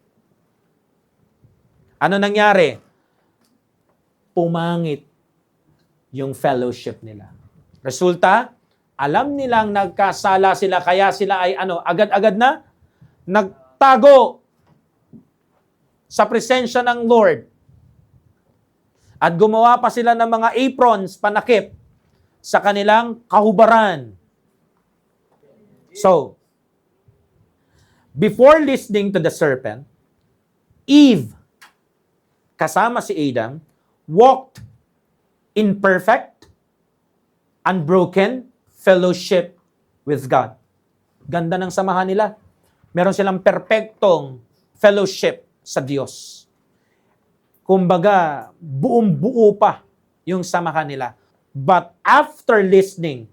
Ano nangyari? Pumangit yung fellowship nila. Resulta, alam nilang nagkasala sila, kaya sila ay agad-agad na nagtago sa presensya ng Lord. At gumawa pa sila ng mga aprons, panakip, sa kanilang kahubaran. So, before listening to the serpent, Eve, kasama si Adam, walked in perfect, unbroken fellowship with God. Ganda ng samahan nila. Meron silang perpektong fellowship sa Diyos. Kumbaga, buong-buo pa yung samahan nila. But after listening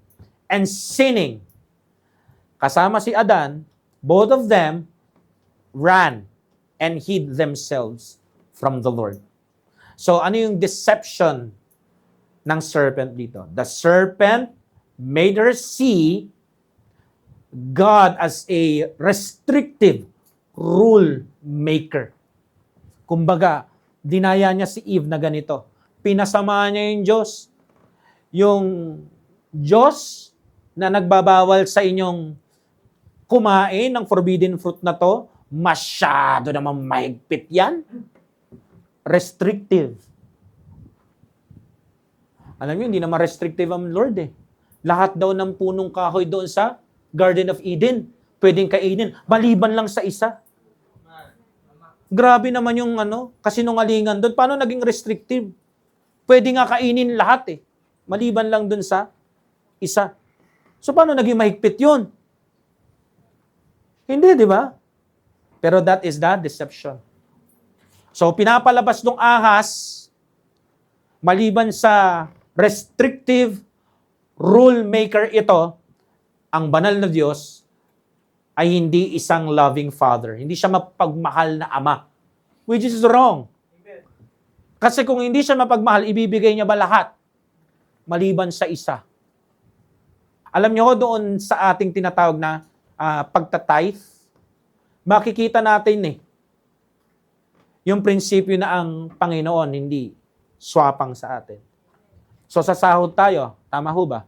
and sinning, kasama si Adan, both of them ran and hid themselves from the Lord. So, ano yung deception ng serpent dito? The serpent made her see God as a restrictive rule maker. Kumbaga, dinaya niya si Eve na ganito. Pinasama niya yung Diyos. Yung Diyos na nagbabawal sa inyong kumain ng forbidden fruit na to, masyado naman mahigpit yan. Restrictive. Alam niyo, hindi naman restrictive ang Lord eh. Lahat daw ng punong kahoy doon sa Garden of Eden, pwedeng kainin, maliban lang sa isa. Grabe naman yung kasinungalingan doon. Paano naging restrictive? Pwede nga kainin lahat eh. Maliban lang doon sa isa. So paano naging mahigpit yun? Hindi, di ba? Pero that is the deception. So pinapalabas ng ahas, maliban sa restrictive rule maker ito, ang banal na Diyos ay hindi isang loving father. Hindi siya mapagmahal na ama. Which is wrong. Kasi kung hindi siya mapagmahal, ibibigay niya ba lahat? Maliban sa isa. Alam niyo doon sa ating tinatawag na pagtatithe, makikita natin yung prinsipyo na ang Panginoon hindi swapang sa atin. So sa sahod tayo, tama ho ba?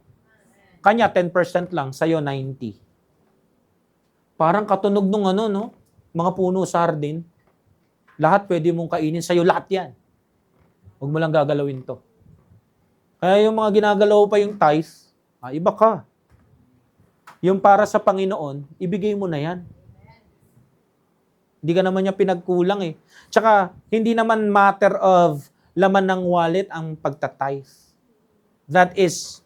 Kanya 10% lang, sa'yo 90%. Parang katunog nung mga puno sardin. Lahat pwede mong kainin, sa'yo lahat yan. Huwag mo lang gagalawin to. Kaya yung mga ginagalaw pa yung tithe, iba ka. Yung para sa Panginoon, ibigay mo na yan. Hindi ka naman niya pinagkulang eh. Tsaka, hindi naman matter of laman ng wallet ang pagtatithe. That is,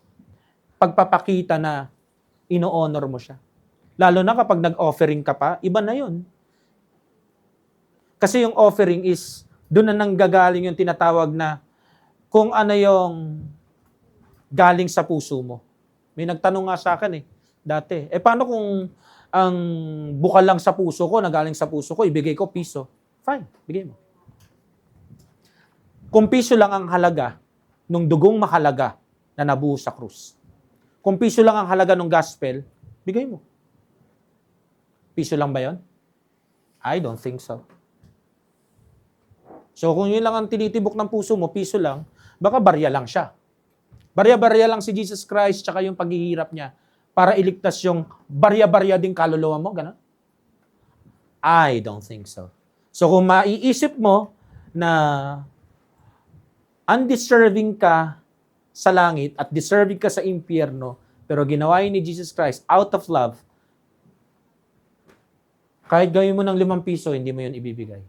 pagpapakita na ino-honor mo siya. Lalo na kapag nag-offering ka pa, iba na yun. Kasi yung offering is, doon na nanggagaling yung tinatawag na kung ano yung galing sa puso mo. May nagtanong nga sa akin dati. Paano kung ang bukal lang sa puso ko, nagaling sa puso ko, ibigay ko piso? Fine, bigay mo. Kung piso lang ang halaga nung dugong mahalaga na nabuo sa krus. Kung piso lang ang halaga ng gospel, bigay mo. Piso lang ba yon? I don't think so. So kung yun lang ang tinitibok ng puso mo, piso lang, baka barya lang siya. Barya-barya lang si Jesus Christ tsaka yung paghihirap niya para iligtas yung barya-barya din kaluluwa mo, gano'n? I don't think so. So kung maiisip mo na undeserving ka sa langit at deserving ka sa impyerno, pero ginawa yun ni Jesus Christ out of love, kahit gawin mo ng 5 piso, hindi mo yun ibibigay.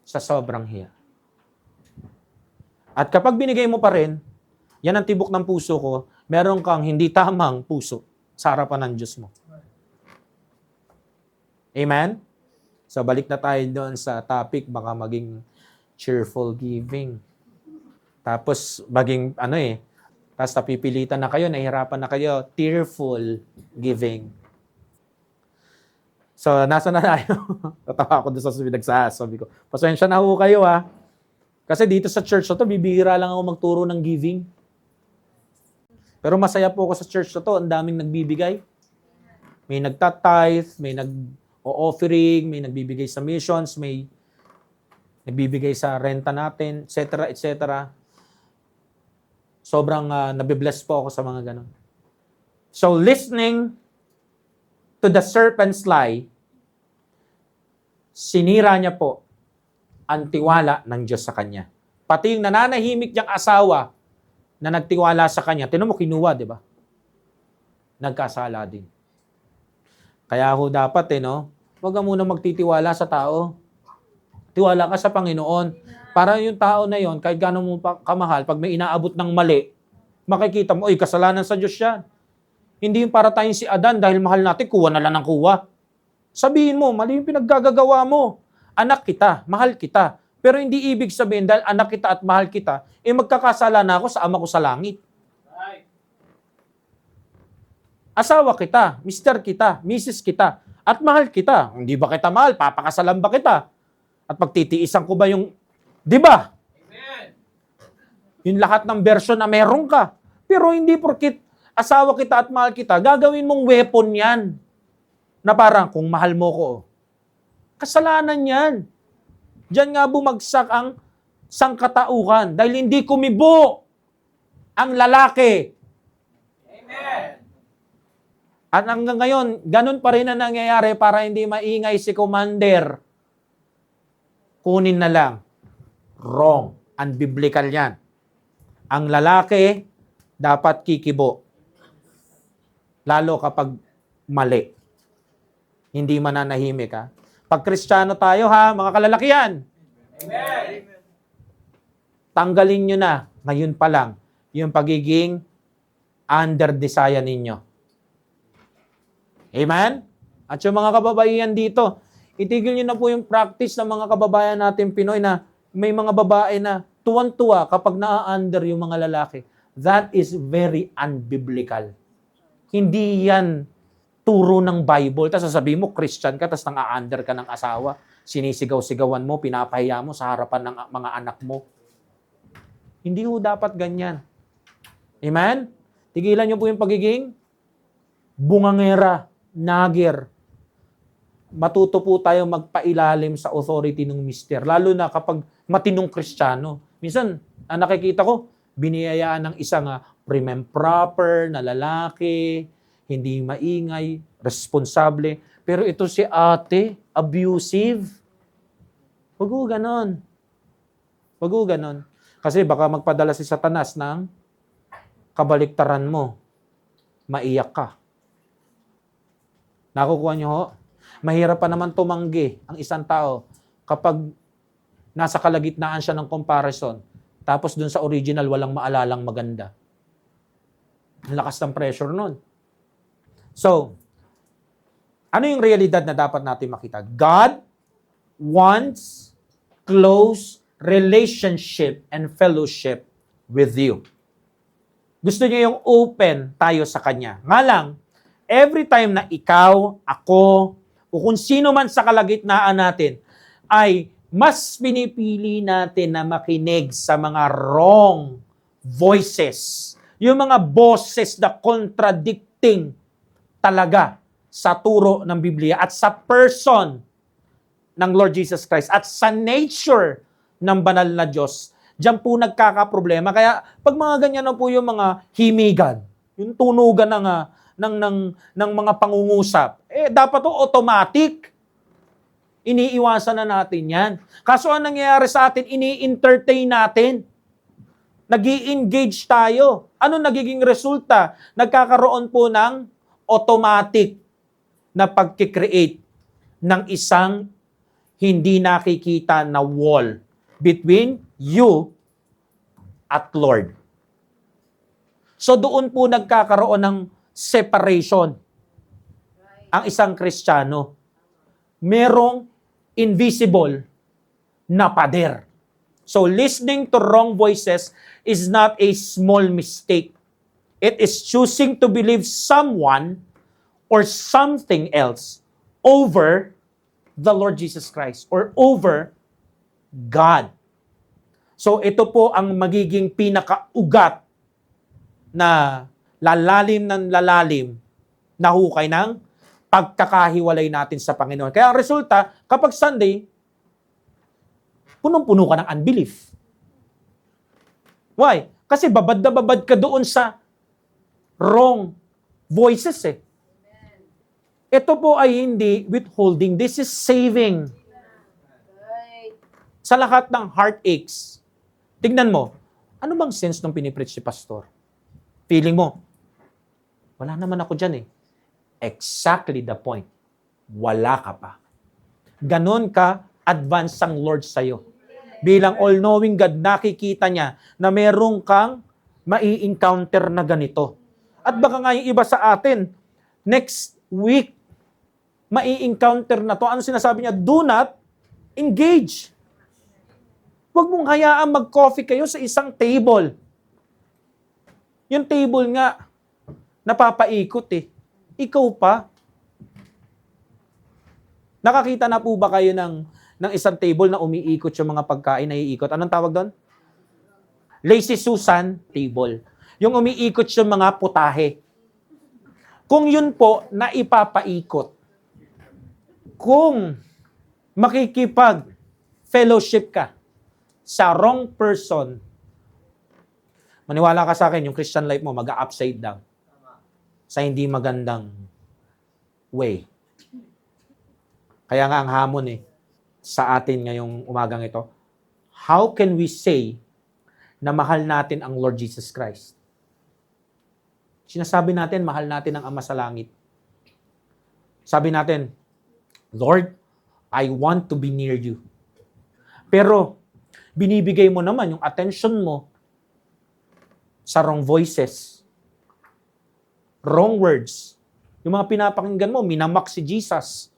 Sa sobrang hiya. At kapag binigay mo pa rin, yan ang tibok ng puso ko, meron kang hindi tamang puso sa harapan ng Diyos mo. Amen? So balik na tayo doon sa topic, baka maging cheerful giving. Tapos maging tapos napipilitan na kayo, nahihirapan na kayo, tearful giving. So, nasa na tayo? Tatawa ako doon sa sabi ko, pasensya na ho kayo Kasi dito sa church na to, bibihira lang ako magturo ng giving. Pero masaya po ako sa church na to, ang daming nagbibigay. May nagtatithe, may nag-offering, may nagbibigay sa missions, may nagbibigay sa renta natin, etc., etc. Sobrang nabibless po ako sa mga ganon. So, listening to the serpent's lie, sinira niya po ang tiwala ng Diyos sa kanya. Pati yung nananahimik niyang asawa na nagtiwala sa kanya, tinan mo, kinuha, di ba? Nagkasala din. Kaya ho dapat, huwag ka muna magtitiwala sa tao. Tiwala ka sa Panginoon. Para yung tao na yon, kahit gano'n mo pa kamahal, pag may inaabot ng mali, makikita mo, kasalanan sa Diyos yan. Hindi yung para tayong si Adan, dahil mahal natin, kuha na lang ng kuha. Sabihin mo, mali yung pinaggagawa mo. Anak kita, mahal kita. Pero hindi ibig sabihin, dahil anak kita at mahal kita, magkakasala na ako sa ama ko sa langit. Asawa kita, mister kita, misis kita, at mahal kita. Hindi ba kita mahal? Papakasalan ba kita? At pagtitiisan ko ba yung, di ba? Amen. Yung lahat ng version na meron ka. Pero hindi porkit asawa kita at mahal kita, gagawin mong weapon yan. Na parang, kung mahal mo ko, kasalanan yan. Diyan nga bumagsak ang sangkatauhan dahil hindi kumibo ang lalaki. Amen. At hanggang ngayon, ganun pa rin ang nangyayari para hindi maingay si Commander. Kunin na lang. Wrong. Unbiblical yan. Ang lalaki, dapat kikibo. Lalo kapag mali. Hindi mananahimik, ha? Pag Kristiyano tayo, ha, mga kalalakihan. Amen. Tanggalin nyo na, ngayon pa lang, yung pagiging under desire ninyo. Amen? At yung mga kababaihan dito, itigil nyo na po yung practice ng mga kababayan natin Pinoy na may mga babae na tuwan-tuwa kapag na-under yung mga lalaki. That is very unbiblical. Hindi yan turo ng Bible. Tapos sasabihin mo, Christian ka, tapos nang-under ka ng asawa. Sinisigaw-sigawan mo, pinapahiya mo sa harapan ng mga anak mo. Hindi ho dapat ganyan. Amen? Tigilan nyo po yung pagiging bungangera, nagir. Matuto po tayo magpailalim sa authority ng mister. Lalo na kapag matinong Kristiyano. Minsan, ang nakikita ko, biniyayaan ng isang prim and proper na lalaki, hindi maingay, responsable. Pero ito si ate, abusive. Wag ho ganon. Wag ho ganon. Kasi baka magpadala si Satanas ng kabaliktaran mo. Maiyak ka. Nakukuha niyo ho? Mahirap pa naman tumanggi ang isang tao kapag nasa kalagitnaan siya ng comparison. Tapos dun sa original, walang maalalang maganda. Ang lakas ng pressure nun. So, ano yung realidad na dapat natin makita? God wants close relationship and fellowship with you. Gusto niya yung open tayo sa Kanya. Nga lang, every time na ikaw, ako, o kung sino man sa kalagitnaan natin, ay mas pinipili natin na makinig sa mga wrong voices. Yung mga boses na contradicting talaga sa turo ng Biblia at sa person ng Lord Jesus Christ at sa nature ng banal na Diyos, diyan po nagkakaproblema. Kaya pag mga ganyan na po yung mga himigan, yung tunugan ng mga pangungusap, dapat to automatic. Iniiwasan na natin yan. Kaso ang nangyayari sa atin, ini-entertain natin. Nag-i-engage tayo. Ano nagiging resulta? Nagkakaroon po ng automatic na pagkikreate ng isang hindi nakikita na wall between you at Lord. So doon po nagkakaroon ng separation ang isang Kristiyano. Merong invisible na pader. So listening to wrong voices is not a small mistake. It is choosing to believe someone or something else over the Lord Jesus Christ or over God. So ito po ang magiging pinakaugat na lalalim ng lalalim na hukay ng pagkakahiwalay natin sa Panginoon. Kaya ang resulta, kapag Sunday, punong-puno ka ng unbelief. Why? Kasi babad na babad ka doon sa wrong voices eh. Ito po ay hindi withholding. This is saving. Sa lahat ng heartaches, Tignan mo, ano bang sense nung pinipreach si pastor? Feeling mo, wala naman ako dyan eh. Exactly the point. Wala ka pa. Ganon ka advance ang Lord sa'yo. Bilang all-knowing God, nakikita niya na meron kang mai-encounter na ganito. At baka nga yung iba sa atin, next week, mai-encounter na to. Ano sinasabi niya? Do not engage. Huwag mong hayaan mag-coffee kayo sa isang table. Yung table nga, napapaikot eh. Ikaw pa. Nakakita na po ba kayo ng isang table na umiikot yung mga pagkain na iikot? Anong tawag doon? Lazy Susan table. Yung umiikot yung mga putahe. Kung yun po na ipapaikot, kung makikipag-fellowship ka sa wrong person, maniwala ka sa akin, yung Christian life mo mag-upside down sa hindi magandang way. Kaya nga ang hamon sa atin ngayong umagang ito, how can we say na mahal natin ang Lord Jesus Christ? Sinasabi natin, mahal natin ang Ama sa langit. Sabi natin, Lord, I want to be near you. Pero, binibigay mo naman yung attention mo sa wrong voices, wrong words. Yung mga pinapakinggan mo, minamak si Jesus.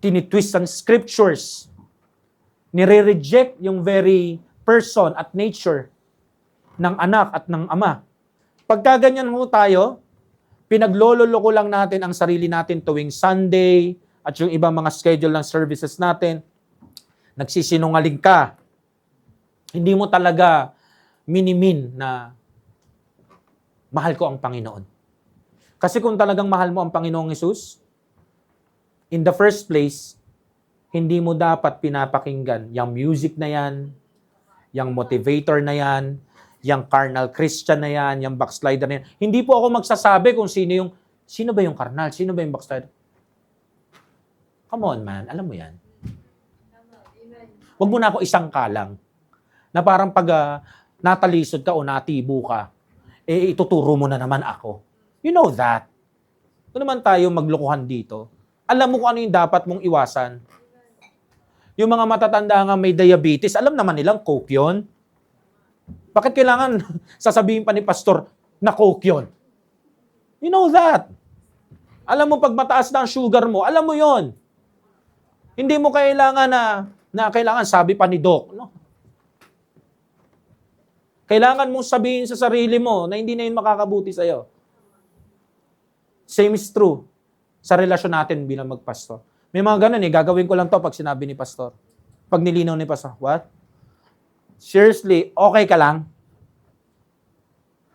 Tinitwist ang scriptures. Nire-reject yung very person at nature ng anak at ng ama. Pagka ganyan mo tayo, pinaglololoko lang natin ang sarili natin tuwing Sunday at yung ibang mga schedule ng services natin. Nagsisinungaling ka. Hindi mo talaga minimin na mahal ko ang Panginoon. Kasi kung talagang mahal mo ang Panginoong Hesus, in the first place, hindi mo dapat pinapakinggan yung music na yan, yung motivator na yan, yung carnal Christian na yan, yung backslider na yan. Hindi po ako magsasabi kung sino ba yung carnal, sino ba yung backslider. Come on man, alam mo yan. Huwag mo na ako isang kalang na parang pag natalisod ka o natibo ka, ituturo mo na naman ako. You know that. Kung naman tayo maglokohan dito, alam mo kung ano yung dapat mong iwasan. Yung mga matatanda nga may diabetes, alam naman nilang Coke yun. Bakit kailangan sasabihin pa ni pastor na Coke yun? You know that. Alam mo, pag mataas na ang sugar mo, alam mo yon. Hindi mo kailangan na kailangan sabi pa ni Doc. No? Kailangan mong sabihin sa sarili mo na hindi na yun makakabuti sa'yo. Same is true sa relasyon natin bilang magpastor. May mga ganun gagawin ko lang to pag sinabi ni pastor. Pag nilinaw ni pastor, what? Seriously, okay ka lang?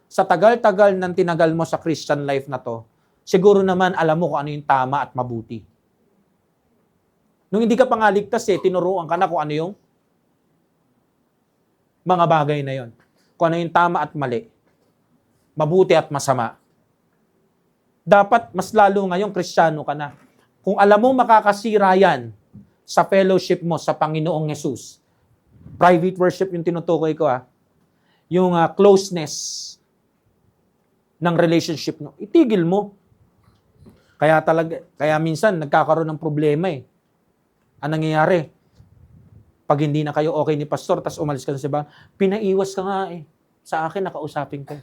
Sa tagal-tagal ng tinagal mo sa Christian life na to, siguro naman alam mo kung ano yung tama at mabuti. Nung hindi ka pa nga ligtas tinuruan ka na kung ano yung mga bagay na yon. Kung ano yung tama at mali. Mabuti at masama. Dapat mas lalo ngayong Kristiyano ka na. Kung alam mo makakasira yan sa fellowship mo sa Panginoong Hesus, private worship yung tinutukoy ko yung closeness ng relationship mo, itigil mo. Kaya minsan nagkakaroon ng problema Anong nangyayari? Pag hindi na kayo okay ni pastor, tas umalis ka na sa iba, pinaiwas ka nga Sa akin, nakausapin ka.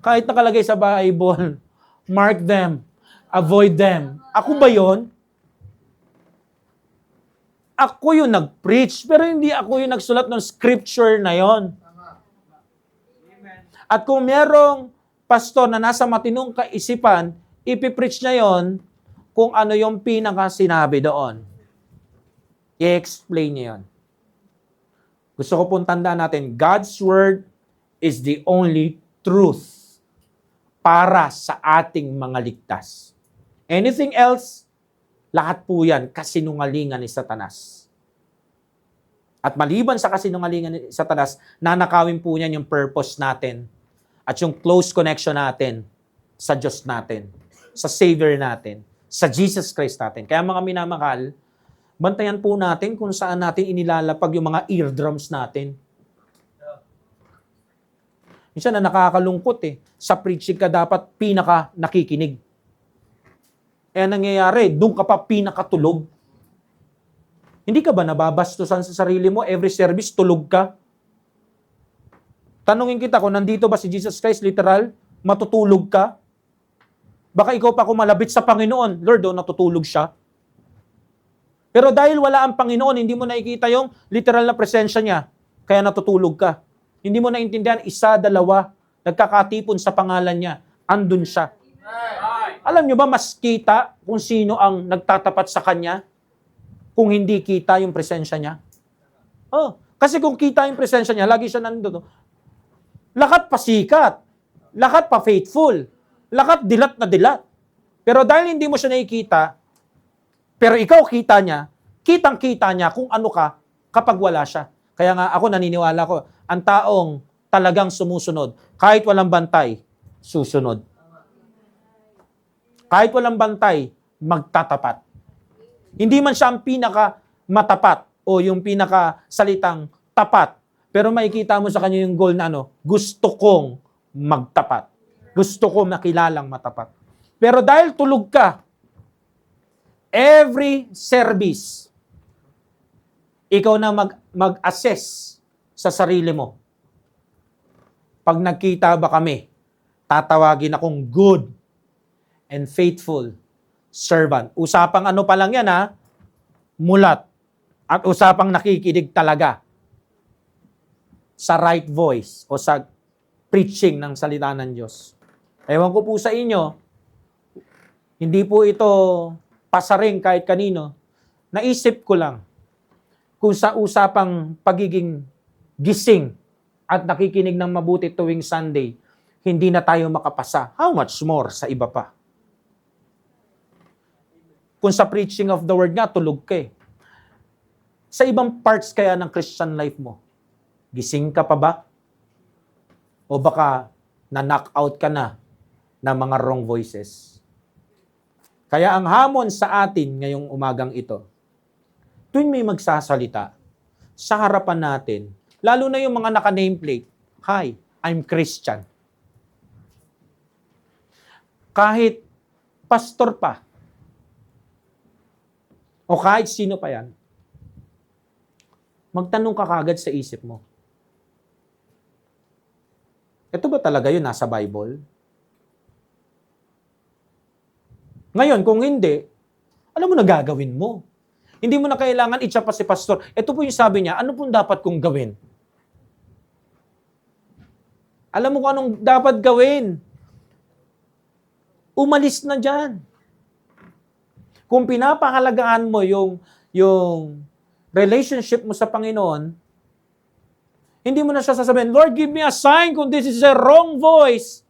Kahit nakalagay sa Bible, mark them, avoid them. Ako ba yon? Ako yung nag-preach, pero hindi ako yung nagsulat ng scripture na yon. At kung merong pastor na nasa matinong kaisipan, ipipreach niya yon kung ano yung pinaka-sinabi doon. I-explain niya yon. Gusto ko pong tandaan natin, God's Word is the only truth para sa ating mga ligtas. Anything else, lahat po yan kasinungalingan ni Satanas. At maliban sa kasinungalingan ni Satanas, nanakawin po niyan yung purpose natin at yung close connection natin sa Diyos natin, sa Savior natin, sa Jesus Christ natin. Kaya mga minamahal, Bantayan po natin kung saan natin inilalapag yung mga eardrums natin. Minsan na nakakalungkot sa preaching ka dapat pinaka nakikinig. Eh nangyayari, doon ka pa pinakatulog. Hindi ka ba nababastusan sa sarili mo? Every service, tulog ka? Tanungin kita kung nandito ba si Jesus Christ, literal, matutulog ka? Baka ikaw pa kumalabit sa Panginoon. Lord, natutulog siya. Pero dahil wala ang Panginoon, hindi mo nakikita yung literal na presensya niya. Kaya natutulog ka. Hindi mo naintindihan, isa, dalawa, nagkakatipon sa pangalan niya. Andun siya. Alam nyo ba, mas kita kung sino ang nagtatapat sa kanya kung hindi kita yung presensya niya? Kasi kung kita yung presensya niya, lagi siya nandun. Lakat pa sikat. Lakat pa faithful. Lakat dilat na dilat. Pero dahil hindi mo siya nakikita, pero ikaw kita niya, kitang-kita niya kung ano ka kapag wala siya. Kaya nga ako naniniwala ko, ang taong talagang sumusunod, kahit walang bantay, susunod. Kahit walang bantay, magtatapat. Hindi man siya ang pinaka matapat o yung pinaka salitang tapat, pero makikita mo sa kanya yung goal na gusto kong magtapat. Gusto kong makilalang matapat. Pero dahil tulog ka, every service, ikaw na mag-assess sa sarili mo. Pag nagkita ba kami, tatawagin akong good and faithful servant. Usapang pa lang yan mulat. At usapang nakikinig talaga sa right voice o sa preaching ng salita ng Diyos. Ewan ko po sa inyo, hindi po ito pasaring kahit kanino. Naisip ko lang, kung sa usapang pagiging gising at nakikinig ng mabuti tuwing Sunday, hindi na tayo makapasa. How much more sa iba pa? Kung sa preaching of the word nga, tulog ka Sa ibang parts kaya ng Christian life mo, gising ka pa ba? O baka na-knock out ka na ng mga wrong voices? Kaya ang hamon sa atin ngayong umagang ito, tuwing may magsasalita sa harapan natin, lalo na yung mga naka-nameplate, "Hi, I'm Christian." Kahit pastor pa, o kahit sino pa yan, magtanong ka kagad sa isip mo, ito ba talaga yun nasa Bible? Ngayon, kung hindi, alam mo na gagawin mo. Hindi mo na kailangan i-chat pa si pastor. Ito po yung sabi niya, ano pong dapat kong gawin? Alam mo kung anong dapat gawin? Umalis na dyan. Kung pinapahalagaan mo yung relationship mo sa Panginoon, hindi mo na siya sasabihin, "Lord, give me a sign kung this is a wrong voice."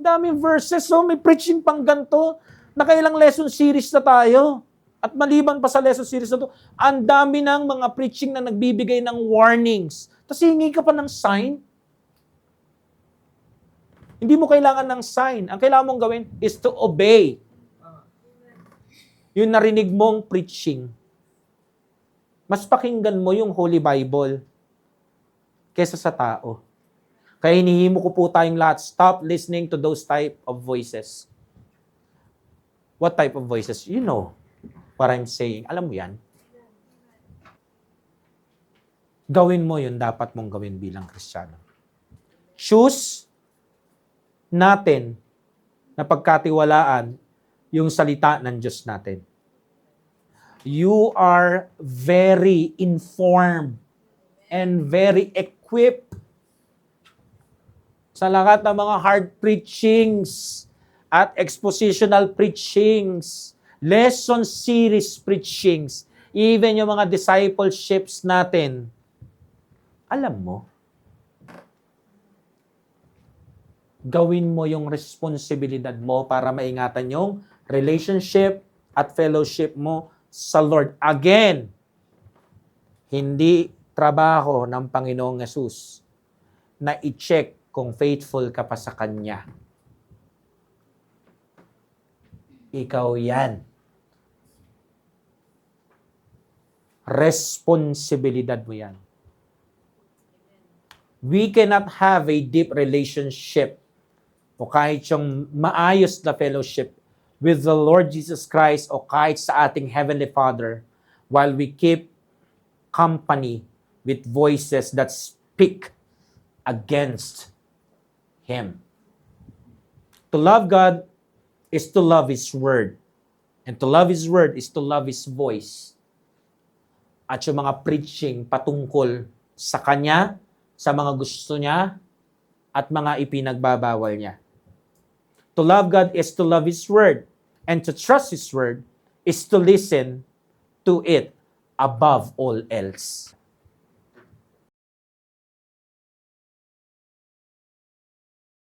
Daming verses, may preaching pang ganito. Nakailang lesson series na tayo. At maliban pa sa lesson series na to, ang dami ng mga preaching na nagbibigay ng warnings. Tapos hingi ka pa ng sign. Hindi mo kailangan ng sign. Ang kailangan mong gawin is to obey yung narinig mong preaching. Mas pakinggan mo yung Holy Bible kesa sa tao. Kaya hinihimo ko po tayong lahat, stop listening to those type of voices. What type of voices? You know what I'm saying. Alam mo yan? Gawin mo yun dapat mong gawin bilang Kristiyano. Choose natin na pagkatiwalaan yung salita ng Diyos natin. You are very informed and very equipped sa lahat ng mga hard preachings at expositional preachings, lesson series preachings, even yung mga discipleships natin. Alam mo, gawin mo yung responsibilidad mo para maingatan yung relationship at fellowship mo sa Lord. Again, hindi trabaho ng Panginoong Yesus na i-check kung faithful ka pa sa Kanya. Ikaw yan. Responsibilidad mo yan. We cannot have a deep relationship o kahit yung maayos na fellowship with the Lord Jesus Christ o kahit sa ating Heavenly Father while we keep company with voices that speak against Him. To love God is to love His Word. And to love His Word is to love His voice. At yung mga preaching patungkol sa Kanya, sa mga gusto niya, at mga ipinagbabawal niya. To love God is to love His Word. And to trust His Word is to listen to it above all else.